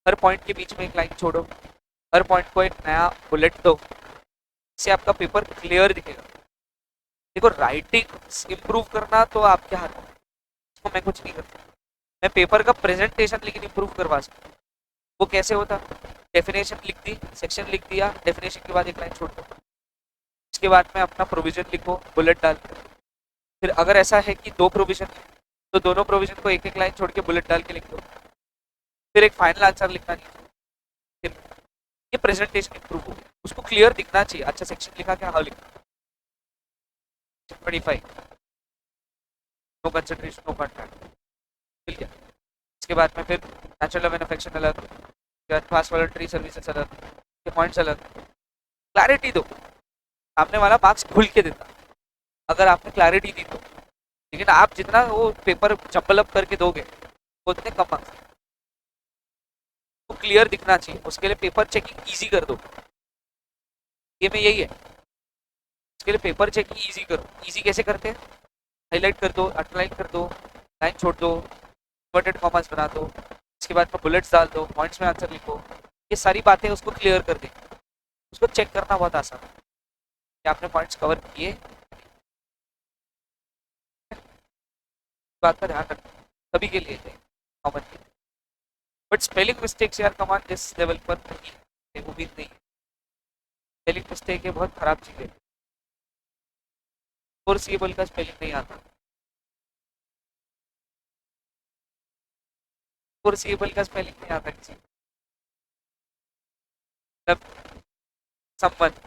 Speaker 1: हर पॉइंट के बीच में एक लाइन छोड़ो, हर पॉइंट को एक नया बुलेट दो, इससे आपका पेपर क्लियर दिखेगा। देखो राइटिंग इम्प्रूव करना तो आपके हाथ में, इसको मैं कुछ नहीं करता, मैं पेपर का प्रेजेंटेशन लेकिन इम्प्रूव करवा सकता हूँ। वो कैसे होता, डेफिनेशन लिख दी, सेक्शन लिख दिया, डेफिनेशन के बाद एक लाइन छोड़ दो, इसके बाद में अपना प्रोविजन लिखो बुलेट डाल, फिर अगर ऐसा है कि दो प्रोविजन तो दोनों प्रोविजन को एक एक लाइन छोड़ के बुलेट डाल के लिख दो, फिर एक फाइनल आंसर लिखना नहीं, फिर ये प्रेजेंटेशन इंप्रूव हो, उसको क्लियर दिखना चाहिए। अच्छा सेक्शन लिखा क्या, हाँ लिखा 25 नो कंसंट्रेशन नो कॉन्ट्रैक्ट मिल गया। इसके बाद में फिर नेचुरल मैन्युफैक्चर अलग, फास्ट वॉलंटरी सर्विसेज अलग, के पॉइंट्स अलग, क्लैरिटी दो, सामने वाला मार्क्स खुल के देता अगर आपने क्लैरिटी दी तो, लेकिन आप जितना वो पेपर चंपल अप करके दोगे वो उतने कम मार्क्स, तो क्लियर दिखना चाहिए, उसके लिए पेपर चेकिंग ईजी कर दो, ये में यही है, उसके लिए पेपर चेकिंग ईजी करो। ईजी कैसे करते हैं, हाईलाइट कर दो, अंडरलाइन कर दो, लाइन छोड़ दो, इन्वर्टेड कॉमर्स बना दो, इसके बाद में बुलेट्स डाल दो, पॉइंट्स में आंसर लिखो, ये सारी बातें उसको क्लियर कर दें, उसको चेक करना बहुत आसान है कि आपने पॉइंट्स कवर किए, बात का ध्यान रखना सभी के लिए कॉमन के, बट स्पेलिंग मिस्टेक्स यार कमान जिस लेवल पर नहीं, उम्मीद नहीं है, स्पेलिंग मिस्टेक है बहुत खराब चीज़ है, फोरसीएबल का स्पेलिंग नहीं आता, फोरसीएबल का स्पेलिंग नहीं आता किसी, मतलब संबंध,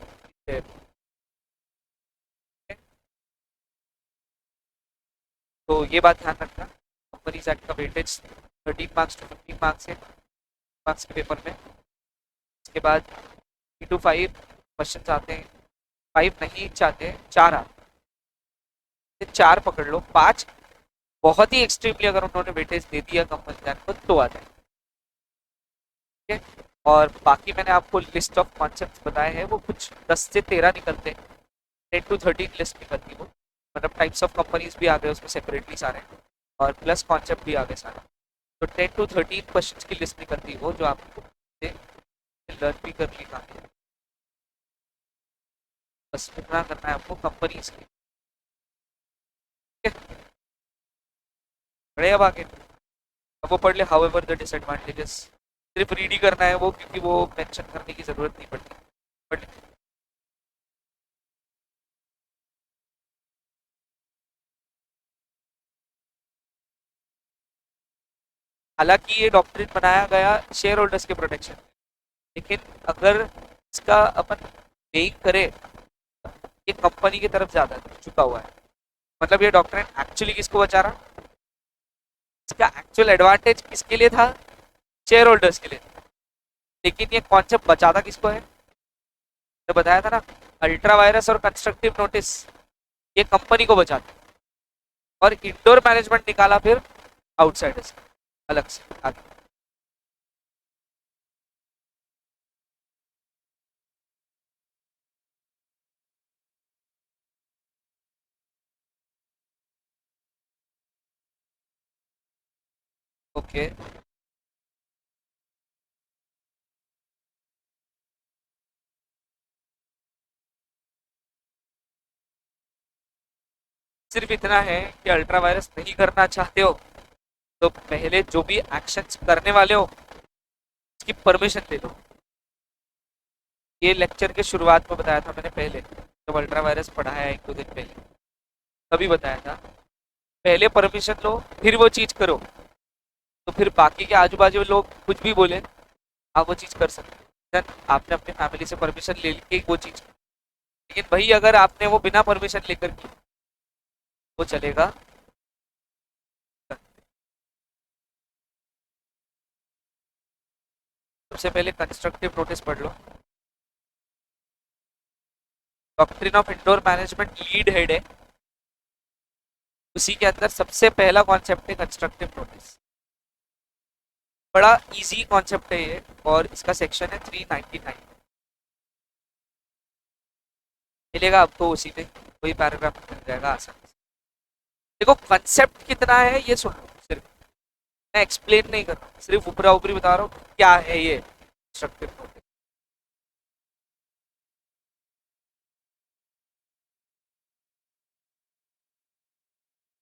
Speaker 1: तो ये बात ध्यान रखना। कंपनीज एक्ट का वेटेज 13 मार्क्स टू 15 मार्क्स है मार्क्स के पेपर में, इसके बाद 3 to 5 क्वेश्चन आते हैं, 5 नहीं चाहते हैं, 4 आते हैं, 4 पकड़ लो, 5 बहुत ही एक्सट्रीमली अगर उन्होंने वेटेज दे दिया कंपनी को तो आता है, ठीक है। और बाकी मैंने आपको लिस्ट ऑफ कॉन्सेप्ट्स बताए हैं, वो कुछ 10 से 13 निकलते हैं, 10 to 13 लिस्ट निकलती है वो, मतलब टाइप्स ऑफ कंपनीज भी आ गए उसमें सेपरेटली सारे, और प्लस कॉन्सेप्ट भी आ गए सारे, तो 10 to 13 क्वेश्चंस की लिस्ट निकलती है वो, जो आपको लर्न भी कर लेना है, बस इतना करना है आपको कंपनीज के, ठीक है। बढ़िया अब आगे, अब वो पढ़ ले हाउ एवर द डिसएडवांटेजेस, सिर्फ रीड ही करना है वो, क्योंकि वो मेंशन करने की जरूरत नहीं पड़ती, पढ़ ले। हालांकि ये डॉक्ट्रिन बनाया गया शेयर होल्डर्स के प्रोटेक्शन, लेकिन अगर इसका अपन नहीं करे, ये कंपनी की तरफ ज्यादा झुका हुआ है, मतलब ये डॉक्ट्रिन एक्चुअली किसको बचा रहा, इसका एक्चुअल एडवांटेज किसके लिए था, शेयर होल्डर्स के लिए, लेकिन ये कॉन्सेप्ट बचाता किसको है, तो बताया था ना, अल्ट्रा वायरस और कंस्ट्रक्टिव नोटिस ये कंपनी को बचाता, और इंडोर मैनेजमेंट निकाला फिर आउटसाइडर्स अलग से आगे। ओके, सिर्फ इतना है कि अल्ट्रा वायरस नहीं करना चाहते हो तो पहले जो भी एक्शंस करने वाले हो उसकी परमिशन ले लो, ये लेक्चर के शुरुआत में बताया था मैंने पहले, जब अल्ट्रा वायरस पढ़ाया 1-2 दिन पहले, तभी बताया था, पहले परमिशन लो फिर वो चीज़ करो, तो फिर बाकी के आजू बाजू लोग कुछ भी बोले आप वो चीज़ कर सकते हो, आपने अपनी फैमिली से परमिशन ले ली कि वो चीज, लेकिन भाई अगर आपने वो बिना परमिशन लेकर की, वो चलेगा। सबसे पहले कंस्ट्रक्टिव नोटिस पढ़ लो। डॉक्ट्रिन ऑफ इंडोर मैनेजमेंट लीड हेड है, उसी के अंदर सबसे पहला कॉन्सेप्ट है कंस्ट्रक्टिव नोटिस। बड़ा इजी कॉन्सेप्ट है ये, और इसका सेक्शन है 399। मिलेगा आपको उसी पे, वही पैराग्राफ मिल जाएगा आसानी से। देखो कंसेप्ट कितना है ये सुन लो, सिर्फ मैं एक्सप्लेन नहीं कर रहा हूँ, सिर्फ ऊपरा ऊपरी बता रहा हूँ क्या है ये कंस्ट्रक्टिव नोटिस।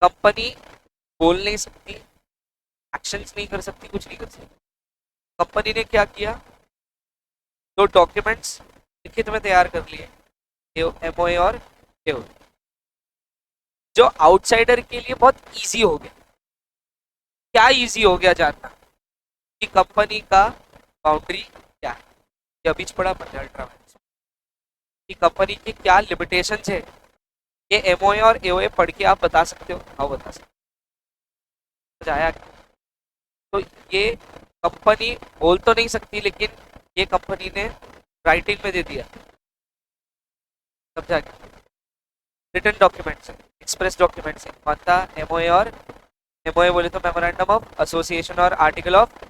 Speaker 1: कंपनी बोल नहीं सकती, एक्शंस नहीं कर सकती, कुछ नहीं कर सकती। कंपनी ने क्या किया, दो डॉक्यूमेंट्स लिखित में तैयार कर लिए, एमओए और एओ, जो आउटसाइडर के लिए बहुत इजी हो गया। क्या इजी हो गया जानना कि कंपनी का बाउंड्री क्या है, ये अभी पढ़ा पड़ता है अल्ट्रा कि कंपनी की क्या लिमिटेशंस है। ये एमओए और एओए पढ़ के आप बता सकते हो, हाँ बता सकते हो। आया, तो ये कंपनी बोल तो नहीं सकती, लेकिन ये कंपनी ने राइटिंग में दे दिया, समझा? रिटन डॉक्यूमेंट्स, एक्सप्रेस डॉक्यूमेंट्स कौन था, एमओए और एमओए बोले तो मेमोरेंडम ऑफ एसोसिएशन और आर्टिकल ऑफ।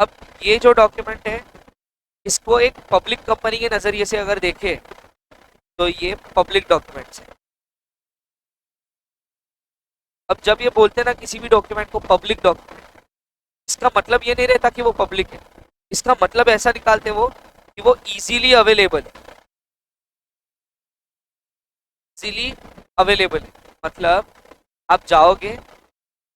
Speaker 1: अब ये जो डॉक्यूमेंट है, इसको एक पब्लिक कंपनी के नजरिए से अगर देखे तो ये पब्लिक डॉक्यूमेंट्स है। अब जब ये बोलते हैं ना किसी भी डॉक्यूमेंट को पब्लिक डॉक्यूमेंट, इसका मतलब ये नहीं रहता कि वो पब्लिक है, इसका मतलब ऐसा निकालते वो कि वो इजीली अवेलेबल है। इजीली अवेलेबल है मतलब आप जाओगे,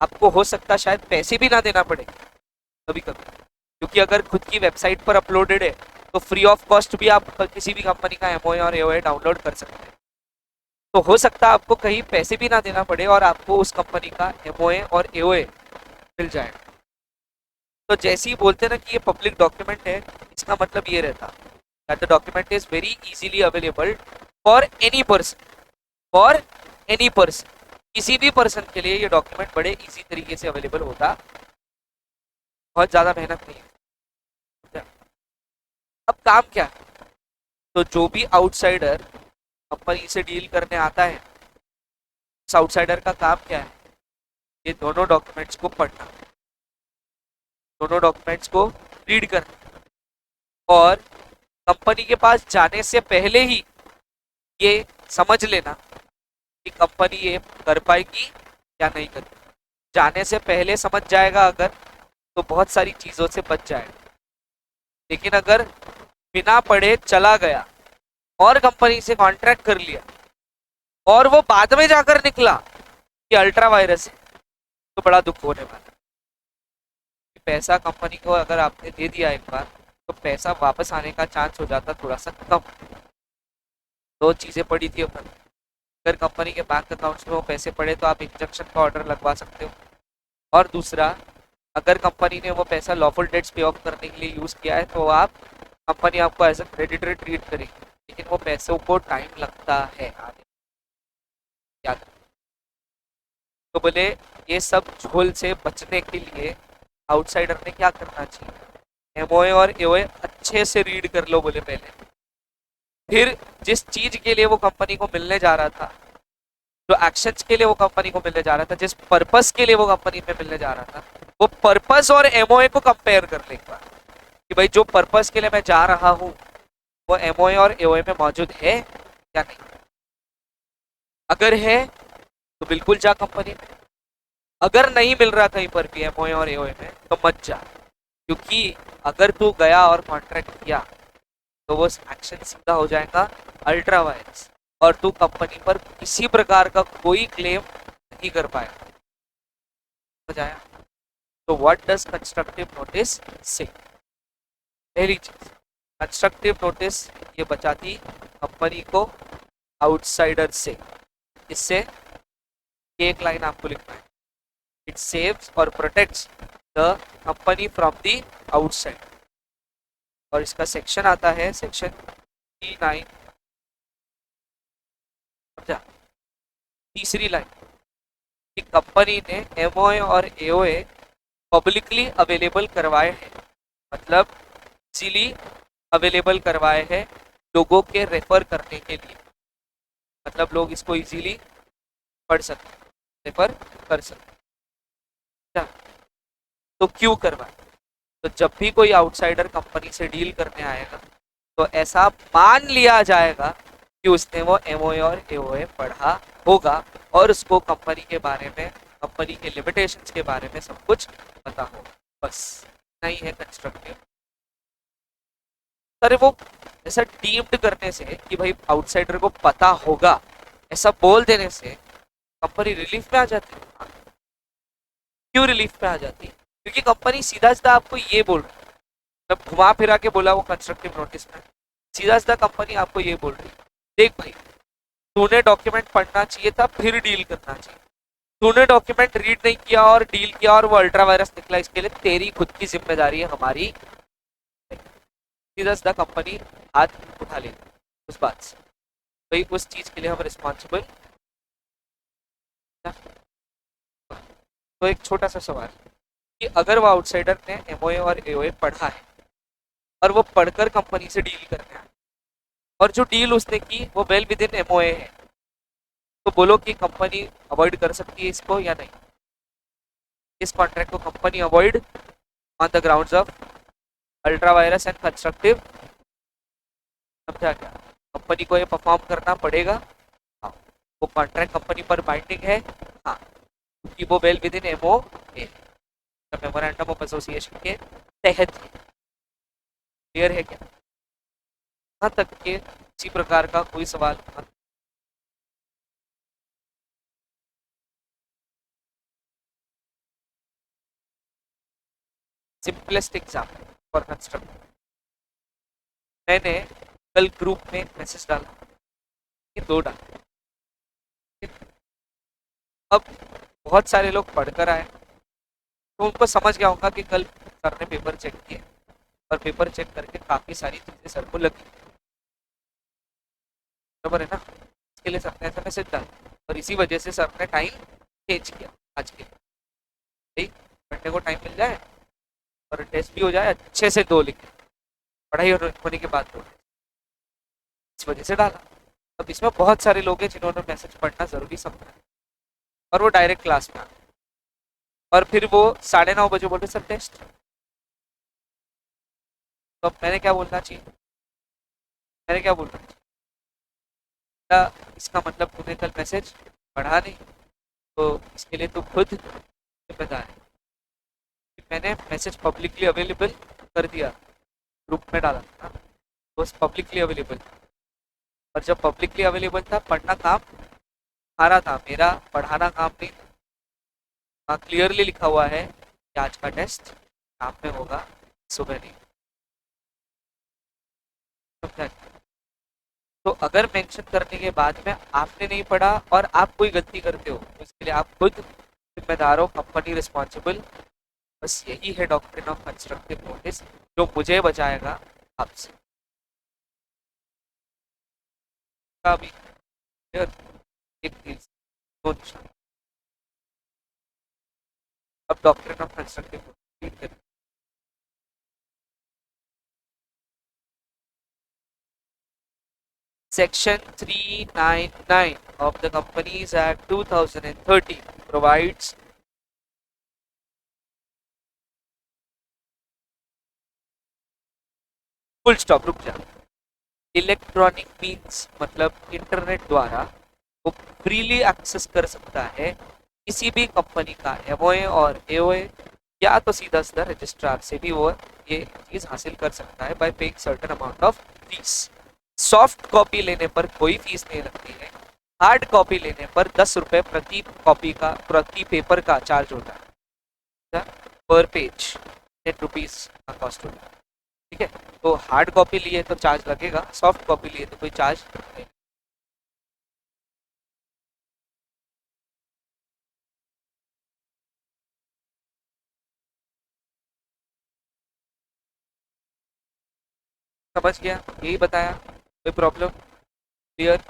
Speaker 1: आपको हो सकता शायद पैसे भी ना देना पड़े कभी कभी, क्योंकि अगर खुद की वेबसाइट पर अपलोडेड है तो फ्री ऑफ कॉस्ट भी आप किसी भी कंपनी का एमओए और एओए डाउनलोड कर सकते हैं। तो हो सकता है आपको कहीं पैसे भी ना देना पड़े और आपको उस कंपनी का एमओए और एओए मिल जाए। तो जैसे ही बोलते हैं ना कि ये पब्लिक डॉक्यूमेंट है, इसका मतलब ये रहता that the document is very easily available for any person, for any person, किसी भी पर्सन के लिए ये डॉक्यूमेंट बड़े इजी तरीके से अवेलेबल होता, बहुत ज़्यादा मेहनत नहीं है। अब काम क्या है, तो जो भी आउटसाइडर कंपनी से डील करने आता है, उस आउटसाइडर का काम क्या है, ये दोनों डॉक्यूमेंट्स को पढ़ना, दोनों डॉक्यूमेंट्स को रीड करना, और कंपनी के पास जाने से पहले ही ये समझ लेना कि कंपनी ये कर पाएगी या नहीं कर पाएगी। जाने से पहले समझ जाएगा अगर, तो बहुत सारी चीज़ों से बच जाएगा। लेकिन अगर बिना पढ़े चला गया और कंपनी से कॉन्ट्रैक्ट कर लिया और वो बाद में जाकर निकला कि अल्ट्रा वायरस है, तो बड़ा दुख होने वाला है। पैसा कंपनी को अगर आपने दे दिया एक बार, तो पैसा वापस आने का चांस हो जाता थोड़ा सा कम। दो चीज़ें पड़ी थी अपन, अगर कंपनी के बैंक अकाउंट्स में वो पैसे पड़े तो आप इंजेक्शन का ऑर्डर लगवा सकते हो, और दूसरा अगर कंपनी ने वो पैसा लॉफुल डेट्स पे ऑफ करने के लिए यूज़ किया है तो आप, कंपनी आपको एज अ क्रेडिटर ट्रीट करेगी, लेकिन वो पैसों को टाइम लगता है आने, याद। तो बोले ये सब झोल से बचने के लिए आउटसाइडर ने क्या करना चाहिए, एमओए और एओए अच्छे से रीड कर लो बोले पहले, फिर जिस चीज के लिए वो कंपनी को मिलने जा रहा था, जो एक्शंस के लिए वो कंपनी को मिलने जा रहा था, जिस पर्पस के लिए वो कंपनी में मिलने जा रहा था, वो पर्पस और एमओए को कंपेयर कर ले एक बार कि भाई जो पर्पस के लिए मैं जा रहा हूँ वो एमओए और एओए में मौजूद है या नहीं। अगर है तो बिल्कुल जा कंपनी में, अगर नहीं मिल रहा कहीं पर भी एमओए और एओए में तो मत जा, क्योंकि अगर तू गया और कॉन्ट्रैक्ट किया तो वो एक्शन सीधा हो जाएगा अल्ट्रा वायरस, और तू कंपनी पर किसी प्रकार का कोई क्लेम नहीं कर पाएगा। समझ आया? तो व्हाट डज कंस्ट्रक्टिव नोटिस से, पहली चीज कंस्ट्रक्टिव नोटिस ये बचाती कंपनी को आउटसाइडर से। इससे एक लाइन आपको लिखना है, इट सेव्स और protects the company from the outside. और इसका सेक्शन आता है सेक्शन 39, समझा? तीसरी लाइन कि कंपनी ने एमओए और एओए पब्लिकली अवेलेबल करवाए हैं, मतलब इजीली अवेलेबल करवाए हैं लोगों के रेफर करने के लिए, मतलब लोग इसको इजीली पढ़ सकते, रेफर कर सकते। क्या? तो क्यों करवाए? तो जब भी कोई आउटसाइडर कंपनी से डील करने आएगा तो ऐसा मान लिया जाएगा कि उसने वो एमओए और एओए पढ़ा होगा और उसको कंपनी के बारे में, कंपनी के लिमिटेशंस के बारे में सब कुछ पता हो। बस नहीं है कंस्ट्रक्टिव। अरे वो ऐसा डीम्ड करने से कि भाई आउटसाइडर को पता होगा, ऐसा बोल देने से कंपनी रिलीफ में आ जाती है। क्यों रिलीफ में आ जाती है? क्योंकि कंपनी सीधा सीधा आपको ये बोल रही है, मतलब घुमा फिरा के बोला वो कंस्ट्रक्टिव नोटिस में, सीधा सीधा कंपनी आपको ये बोल रही है, देख भाई तूने डॉक्यूमेंट पढ़ना चाहिए था फिर डील करना चाहिए, तूने डॉक्यूमेंट रीड नहीं किया और डील किया और वो अल्ट्रा वायरस निकला, इसके लिए तेरी खुद की जिम्मेदारी है, हमारी। सीधा सीधा कंपनी हाथ उठा लेती उस बात से, भाई उस चीज के लिए हम रिस्पॉन्सिबल। तो एक छोटा सा सवाल कि अगर वो आउटसाइडर ने एमओए और एओए पढ़ा है और वो पढ़कर कंपनी से डील करने आया और जो डील उसने की वो वेल विद इन एमओए है, तो बोलो कि कंपनी अवॉइड कर सकती है इसको या नहीं? इस कॉन्ट्रैक्ट को company avoid on the grounds of ultra vires and constructive, समझा क्या? कंपनी को ये परफॉर्म करना पड़ेगा। हाँ, वो कॉन्ट्रैक्ट कंपनी पर बाइंडिंग है। हाँ, क्योंकि वो well within M O A, memorandum of association के तहत। क्लियर है क्या? यहाँ तक के किसी प्रकार का कोई सवाल? सिंपलेस्ट एग्जाम्पल फॉर कंस्ट्रक्ट, मैंने कल ग्रुप में मैसेज डाला, ये दो डाला, अब बहुत सारे लोग पढ़कर आए तो उनको समझ गया होगा कि कल सर ने पेपर चेक किए और पेपर चेक करके काफी सारी चीजें सर को लगी, बराबर है ना? इसके लिए सर ने ऐसा मैसेज डाला और इसी वजह से सर ने टाइम चेंज किया आज के लिए, ठीक? पढ़ने को टाइम मिल जाए और टेस्ट भी हो जाए, अच्छे से दो लिखे, पढ़ाई होने के बाद दो, इस वजह से डाला। अब इसमें बहुत सारे लोग हैं जिन्होंने मैसेज पढ़ना जरूरी समझा और वो डायरेक्ट क्लास में आ गए और फिर वो 9:30 बजे बोल रहे सर टेस्ट। तो अब मैंने क्या बोलना चाहिए? मैंने क्या बोलना चाहिए? इसका मतलब तूने कल मैसेज पढ़ा नहीं, तो इसके लिए तू खुद जिम्मेदार है। मैंने मैसेज पब्लिकली अवेलेबल कर दिया, ग्रुप में डाला था, तो पब्लिकली अवेलेबल, और जब पब्लिकली अवेलेबल था पढ़ना काम हमारा था, मेरा पढ़ाना काम नहीं था। वहाँ क्लियरली लिखा हुआ है कि आज का टेस्ट शाम में होगा, सुबह नहीं। समझा? तो अगर मेंशन करने के बाद में आपने नहीं पढ़ा और आप कोई गलती करते हो तो इसके लिए आप खुद जिम्मेदार हो, कंपनी रिस्पॉन्सिबल। बस यही है डॉक्ट्रिन ऑफ कंस्ट्रक्टिव नोटिस जो मुझे बचाएगा आपसे। का भी एक दो निशान। अब doctrine of constructive notice Section 399 of the Companies Act 2013 provides full stop, रुक जा, इलेक्ट्रॉनिक मीन्स मतलब इंटरनेट द्वारा वो फ्रीली एक्सेस कर सकता है किसी भी कंपनी का एमओए और एओए, या तो सीधा सीधा रजिस्ट्रार से भी वो ये चीज हासिल कर सकता है bye paying certain amount of fees. Soft copy लेने पर कोई फीस नहीं लगती है, हार्ड कॉपी लेने पर 10 रुपए प्रति कॉपी का, प्रति पेपर का चार्ज होता है, पर पेज 10 रुपीज का कॉस्ट होता है। ठीक है, तो हार्ड कॉपी लिए तो चार्ज लगेगा, सॉफ्ट कॉपी लिए तो कोई चार्ज नहीं। समझ गया, यही बताया, कोई problem? Clear?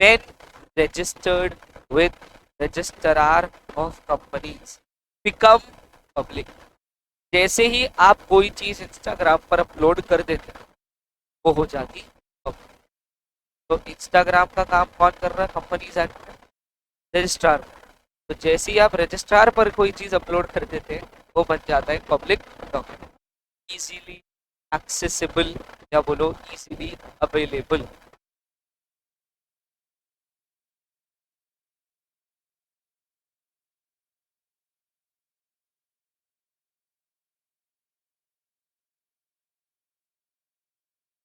Speaker 1: When registered with registrar of companies become public, जैसे ही आप कोई चीज इंस्टाग्राम पर अपलोड कर देते हैं वो हो जाती public। तो इंस्टाग्राम का काम कौन कर रहा है कंपनीज एक्ट में? रजिस्ट्रार। तो जैसे ही आप रजिस्ट्रार पर कोई चीज अपलोड कर देते हैं वो बन जाता है पब्लिक डॉक्यूमेंट, इजीली एक्सेसिबल या बोलो इजीली अवेलेबल।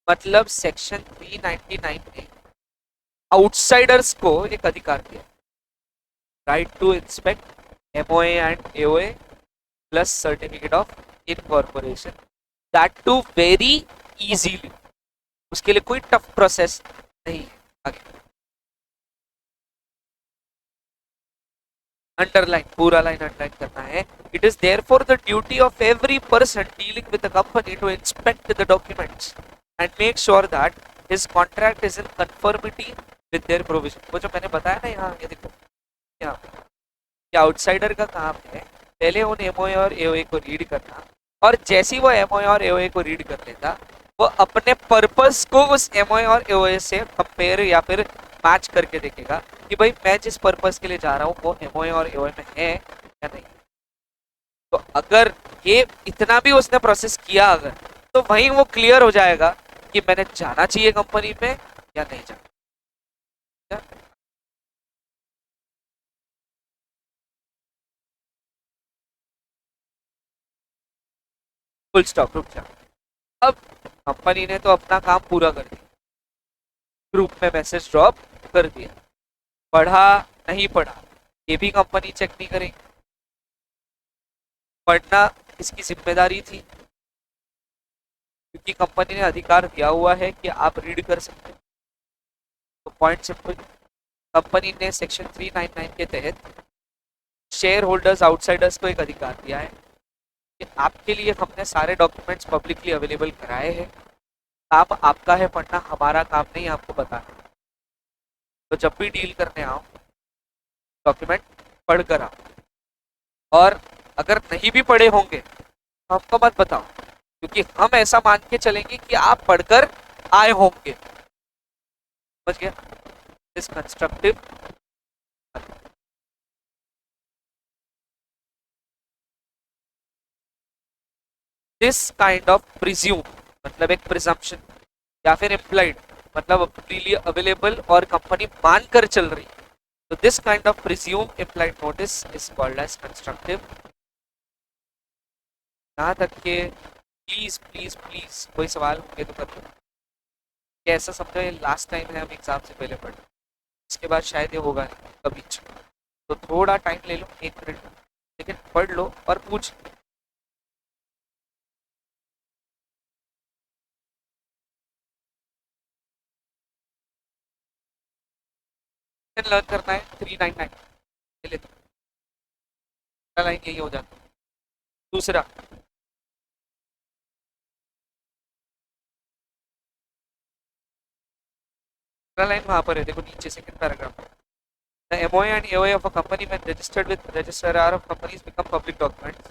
Speaker 1: मतलब सेक्शन 399 में आउटसाइडर्स को एक अधिकार दिया, right to inspect MOA and AOA plus certificate of incorporation, that too very easily. उसके लिए कोई टफ प्रोसेस नहीं है। आगे अंडरलाइन, पूरा लाइन अंडरलाइन करना है। It is therefore the duty of every person dealing with the company to inspect the documents and make sure that his contract is in conformity with their provision. वो जो मैंने बताया ना यहाँ, ये देखो यहाँ पे आउटसाइडर का काम है पहले उन एमओए और एओए को रीड करना, और जैसे ही वो एमओए और एओए को रीड कर लेता वो अपने पर्पस को उस एमओए और एओए से कंपेयर या फिर मैच करके देखेगा कि भाई मैं जिस पर्पस के लिए जा रहा हूँ वो एमओए और एओए में है या नहीं। तो अगर ये इतना भी उसने प्रोसेस किया अगर, तो वहीं वो क्लियर हो जाएगा कि मैंने जाना चाहिए कंपनी में या नहीं जाना। फुल स्टॉप, रुक जा। अब कंपनी ने तो अपना काम पूरा कर दिया, ग्रुप में मैसेज ड्रॉप कर दिया, पढ़ा नहीं पढ़ा ये भी कंपनी चेक नहीं करेगी। पढ़ना इसकी जिम्मेदारी थी क्योंकि कंपनी ने अधिकार दिया हुआ है कि आप रीड कर सकते हैं। तो पॉइंट सिंपल, कंपनी ने सेक्शन 399 के तहत शेयर होल्डर्स आउटसाइडर्स को एक अधिकार दिया है कि आपके लिए हमने सारे डॉक्यूमेंट्स पब्लिकली अवेलेबल कराए हैं, काम आपका है पढ़ना, हमारा काम नहीं आपको बताना। तो जब भी डील करने आओ डॉक्यूमेंट पढ़ कर आओ, और अगर नहीं भी पढ़े होंगे तो हमको मत बताओ क्योंकि हम ऐसा मान के चलेंगे कि आप पढ़कर आए होंगे। समझ गया? This constructive this kind of presume मतलब एक प्रिजम्पशन या फिर इम्प्लाइड मतलब फ्रीली अवेलेबल और कंपनी मान कर चल रही। तो this kind of presume implied notice is called as constructive. यहाँ तक के प्लीज प्लीज प्लीज कोई सवाल होंगे तो कर लो। ऐसा समझो ये लास्ट टाइम है हम एग्जाम से पहले पढ़, इसके बाद शायद ये होगा नहीं कभी। तो थोड़ा टाइम ले लो, 1 मिनट, लेकिन पढ़ लो और पूछ। लर्न करना है 399 ले तो लाइन यही हो जाता। दूसरा लाइन वहां पर है, देखो नीचे second paragraph. The MOA and AOA of a company when registered with registrar of companies become public documents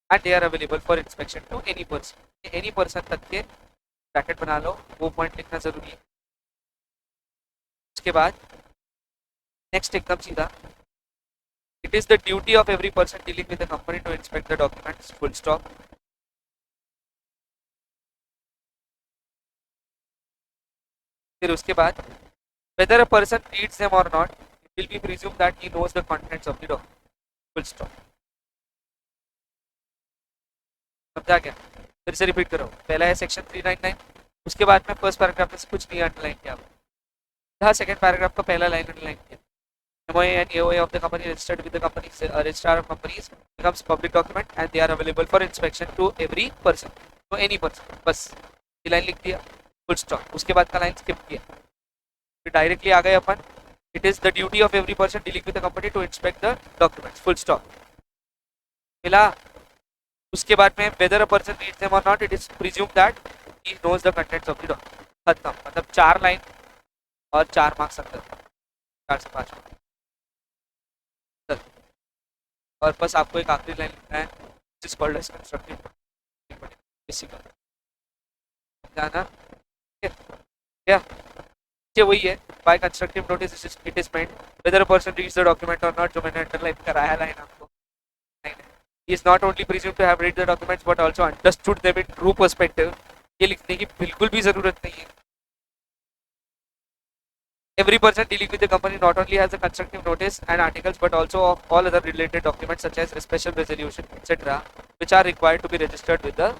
Speaker 1: and they are available for inspection to any person. Any person तक के ब्रैकेट बना लो, वो पॉइंट लिखना जरूरी है। उसके बाद नेक्स्ट एकदम सीधा, it is the duty of every person dealing with the company to inspect the documents, full stop. फिर उसके बाद whether a person reads them or not, it will be presumed that he knows the contents of the document, full stop. समझा क्या? फिर से रिपीट करो। पहला है सेक्शन 399, उसके बाद में फर्स्ट पैराग्राफ में कुछ नहीं अंडरलाइन किया, था सेकंड पैराग्राफ का पहला लाइन अंडरलाइन किया। MOA and AOA of the company registered with the company's registrar of companies becomes public document and they are available for inspection to every person, to any person। बस ये लाइन लिख दिया, फुल स्टॉप। उसके बाद का लाइन स्किप किया, फिर डायरेक्टली आ गए अपन। It is the duty of every person dealing with the company to inspect the documents, full stop. मिला। उसके बाद में whether a person reads them और not, it is presume that he knows the contents of the document. खत्म। मतलब 4 लाइन और 4 मार्क्स अंदर, 4 से 5 मार्क्स। और बस आपको एक आखिरी लाइन लिखना है, this is called as constructive basically. जाना क्या ये वही है। By constructive notice it is meant whether a person reads the document और नॉट, जो मैंने अंडरलाइन कराया लाइन आपको। He is not only presumed to have read the documents but also understood them in true perspective। ये लिखने की बिल्कुल भी जरूरत नहीं है। Every person dealing with the company not only has a constructive notice and articles but also of all other related documents such as special resolution etc. which are required to be registered with the।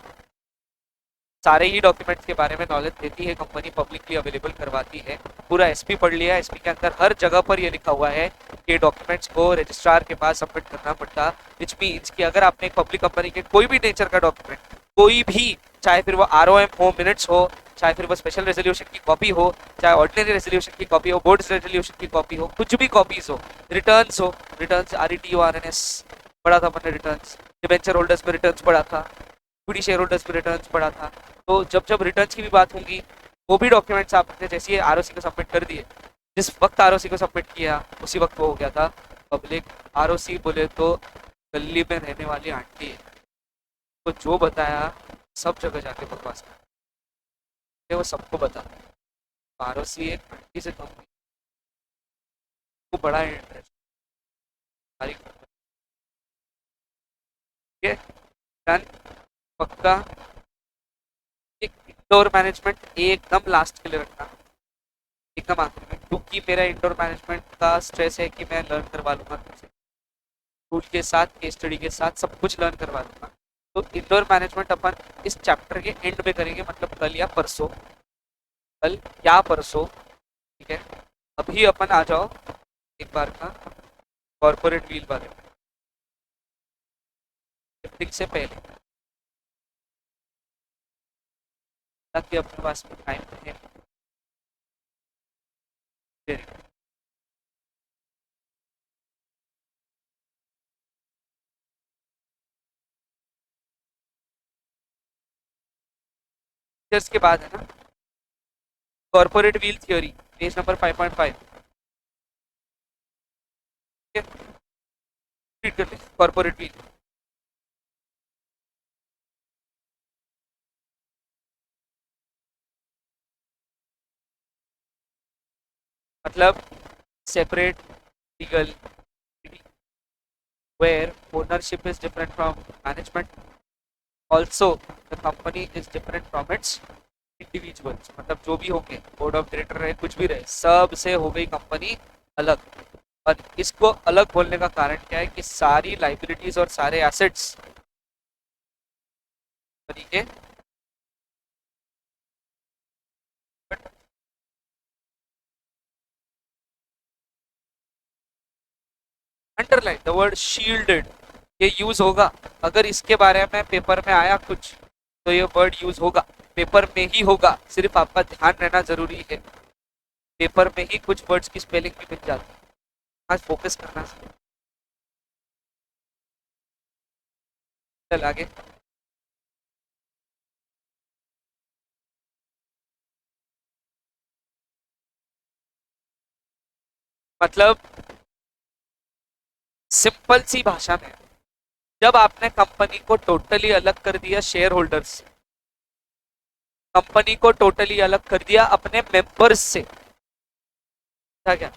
Speaker 1: सारे ही डॉक्यूमेंट्स के बारे में नॉलेज देती है कंपनी, पब्लिकली अवेलेबल करवाती है। पूरा एसपी पढ़ लिया, एसपी के अंदर हर जगह पर ये लिखा हुआ है कि डॉक्यूमेंट्स को रजिस्ट्रार के पास सबमिट करना पड़ता, विच मीन्स कि अगर आपने एक पब्लिक कंपनी के कोई भी नेचर का डॉक्यूमेंट, कोई भी, चाहे फिर वो ROM हो, मिनट्स हो, चाहे फिर वो स्पेशल रेजोल्यूशन की कॉपी हो, चाहे ऑर्डिनरी रेजोल्यूशन की कॉपी हो, बोर्ड रेजोल्यूशन की कॉपी हो, कुछ भी कॉपीज हो, रिटर्न्स हो, रिटर्न्स RETURNS पढ़ा था अपने, रिटर्न्स डिबेंचर होल्डर्स में रिटर्न्स पढ़ा था, इक्विटी शेयर होल्डर्स में रिटर्न्स पढ़ा था। तो जब जब रिटर्न्स की भी बात होगी, वो भी डॉक्यूमेंट्स आपने जैसे ROC को सबमिट कर दिए, जिस वक्त ROC को सबमिट किया उसी वक्त वो हो गया था पब्लिक। ROC बोले तो गली में रहने वाली आंटी है, तो जो बताया सब जगह जाके बकवास कर, वो सबको बता। ROC एक आंटी से कम नहीं, वो बड़ा इंटरेस्ट सारी। ठीक है, डन, पक्का। एक इंडोर मैनेजमेंट एकदम लास्ट के लिए रखना, एकदम आखिर में, क्योंकि मेरा इंडोर मैनेजमेंट का स्ट्रेस है कि मैं लर्न करवा लूँगा तुमसे, टूल के साथ, केस स्टडी के साथ सब कुछ लर्न करवा लूँगा। तो इंडोर मैनेजमेंट अपन इस चैप्टर के एंड में करेंगे, मतलब कल या परसों, कल या परसों। ठीक है, अभी अपन आ जाओ एक बार का कॉर्पोरेट व्हील बारे में, शिफ्टिंग से पहले, ताकि अपने पास में टाइम रहे। के बाद है ना corporate wheel theory, page number 5.5। Corporate wheel मतलब separate legal entity where ownership is different from management, also the company is different from its individuals। मतलब जो भी होंगे, बोर्ड ऑफ डायरेक्टर रहे, कुछ भी रहे, सब से हो गई कंपनी अलग। और इसको अलग बोलने का कारण क्या है कि सारी लाइबिलिटीज और सारे एसेट्स तरीके अंडरलाइन द वर्ड शील्डेड, ये यूज होगा। अगर इसके बारे में पेपर में आया कुछ तो ये वर्ड यूज होगा, पेपर में ही होगा, सिर्फ आपका ध्यान रहना जरूरी है। पेपर में ही कुछ वर्ड्स की स्पेलिंग भी मिल जाती है, आज फोकस करना। चल आगे। मतलब सिंपल सी भाषा में, जब आपने कंपनी को टोटली अलग कर दिया शेयर होल्डर्स से, कंपनी को टोटली अलग कर दिया अपने मेंबर्स से, क्या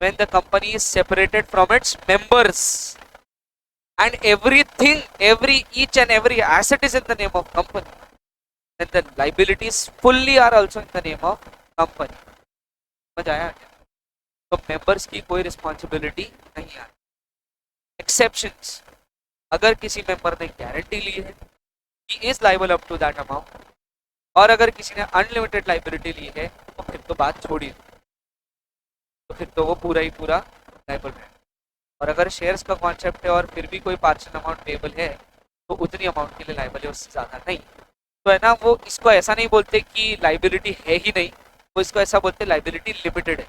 Speaker 1: when the company is separated from its members and everything, each and every asset is in the name of company, then the liabilities fully are also in the name of company। समझ आया? तो मेंबर्स की कोई रिस्पॉन्सिबिलिटी नहीं आती। एक्सेप्शंस, अगर किसी मेंबर ने गारंटी ली है, he is liable up to that amount, और अगर किसी ने अनलिमिटेड लाइबिलिटी ली है तो फिर तो बात छोड़िए, तो फिर तो वो पूरा ही पूरा लाइबल है। और अगर शेयर्स का कॉन्सेप्ट है और फिर भी कोई पार्शियल अमाउंट पेबल है तो उतनी अमाउंट के लिए लाइबल है, उससे ज़्यादा नहीं। तो है ना, वो इसको ऐसा नहीं बोलते कि लाइबिलिटी है ही नहीं, वो इसको ऐसा बोलते लाइबिलिटी लिमिटेड है।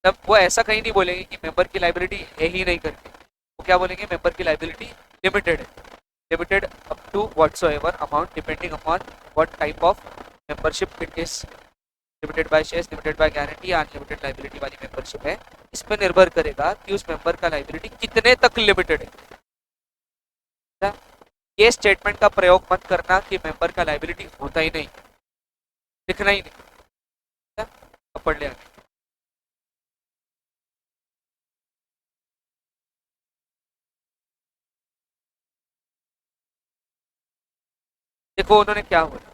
Speaker 1: मतलब वो ऐसा कहीं नहीं बोलेंगे कि मेंबर की लाइबिलिटी है ही नहीं करके, वो क्या बोलेंगे, मेंबर की लाइबिलिटी लिमिटेड है, limited up to whatsoever amount depending upon what type of membership it is, limited by shares, limited by guarantee, unlimited liability वाली मेंबरशिप है। इस पर निर्भर करेगा कि उस मेंबर का लाइबिलिटी कितने तक लिमिटेड है। ये स्टेटमेंट का प्रयोग मत करना कि मेंबर का लाइबिलिटी होता ही नहीं, लिखना ही नहीं, अब पढ़ लिया। देखो उन्होंने क्या बोला,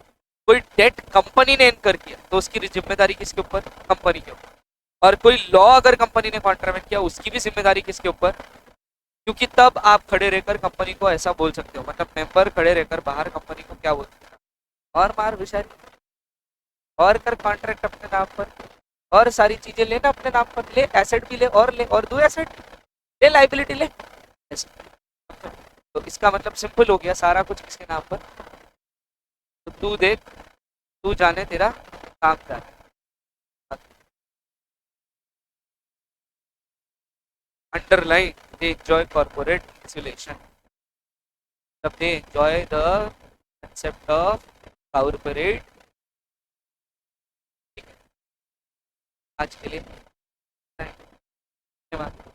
Speaker 1: कोई डेट कंपनी ने इनकर किया तो उसकी जिम्मेदारी किसके ऊपर, कंपनी के ऊपर। और कोई लॉ अगर कंपनी ने कॉन्ट्रावेंट किया उसकी भी जिम्मेदारी किसके ऊपर, क्योंकि तब आप खड़े रहकर कंपनी को ऐसा बोल सकते हो, मतलब मेंबर खड़े रहकर बाहर कंपनी को क्या बोल सकते हो, और मार विशारी, और कर कॉन्ट्रैक्ट अपने नाम पर, और सारी चीजें लेना अपने नाम पर, ले एसेट भी ले, और दो एसेट ले, लाइबिलिटी ले ऐसे। तो इसका मतलब सिंपल हो गया, सारा कुछ किसके नाम पर, तो तू देख, तू जाने तेरा काम क्या है। Underline, they enjoy corporate insulation, मतलब they enjoy the concept of corporate. आज के लिए धन्यवाद।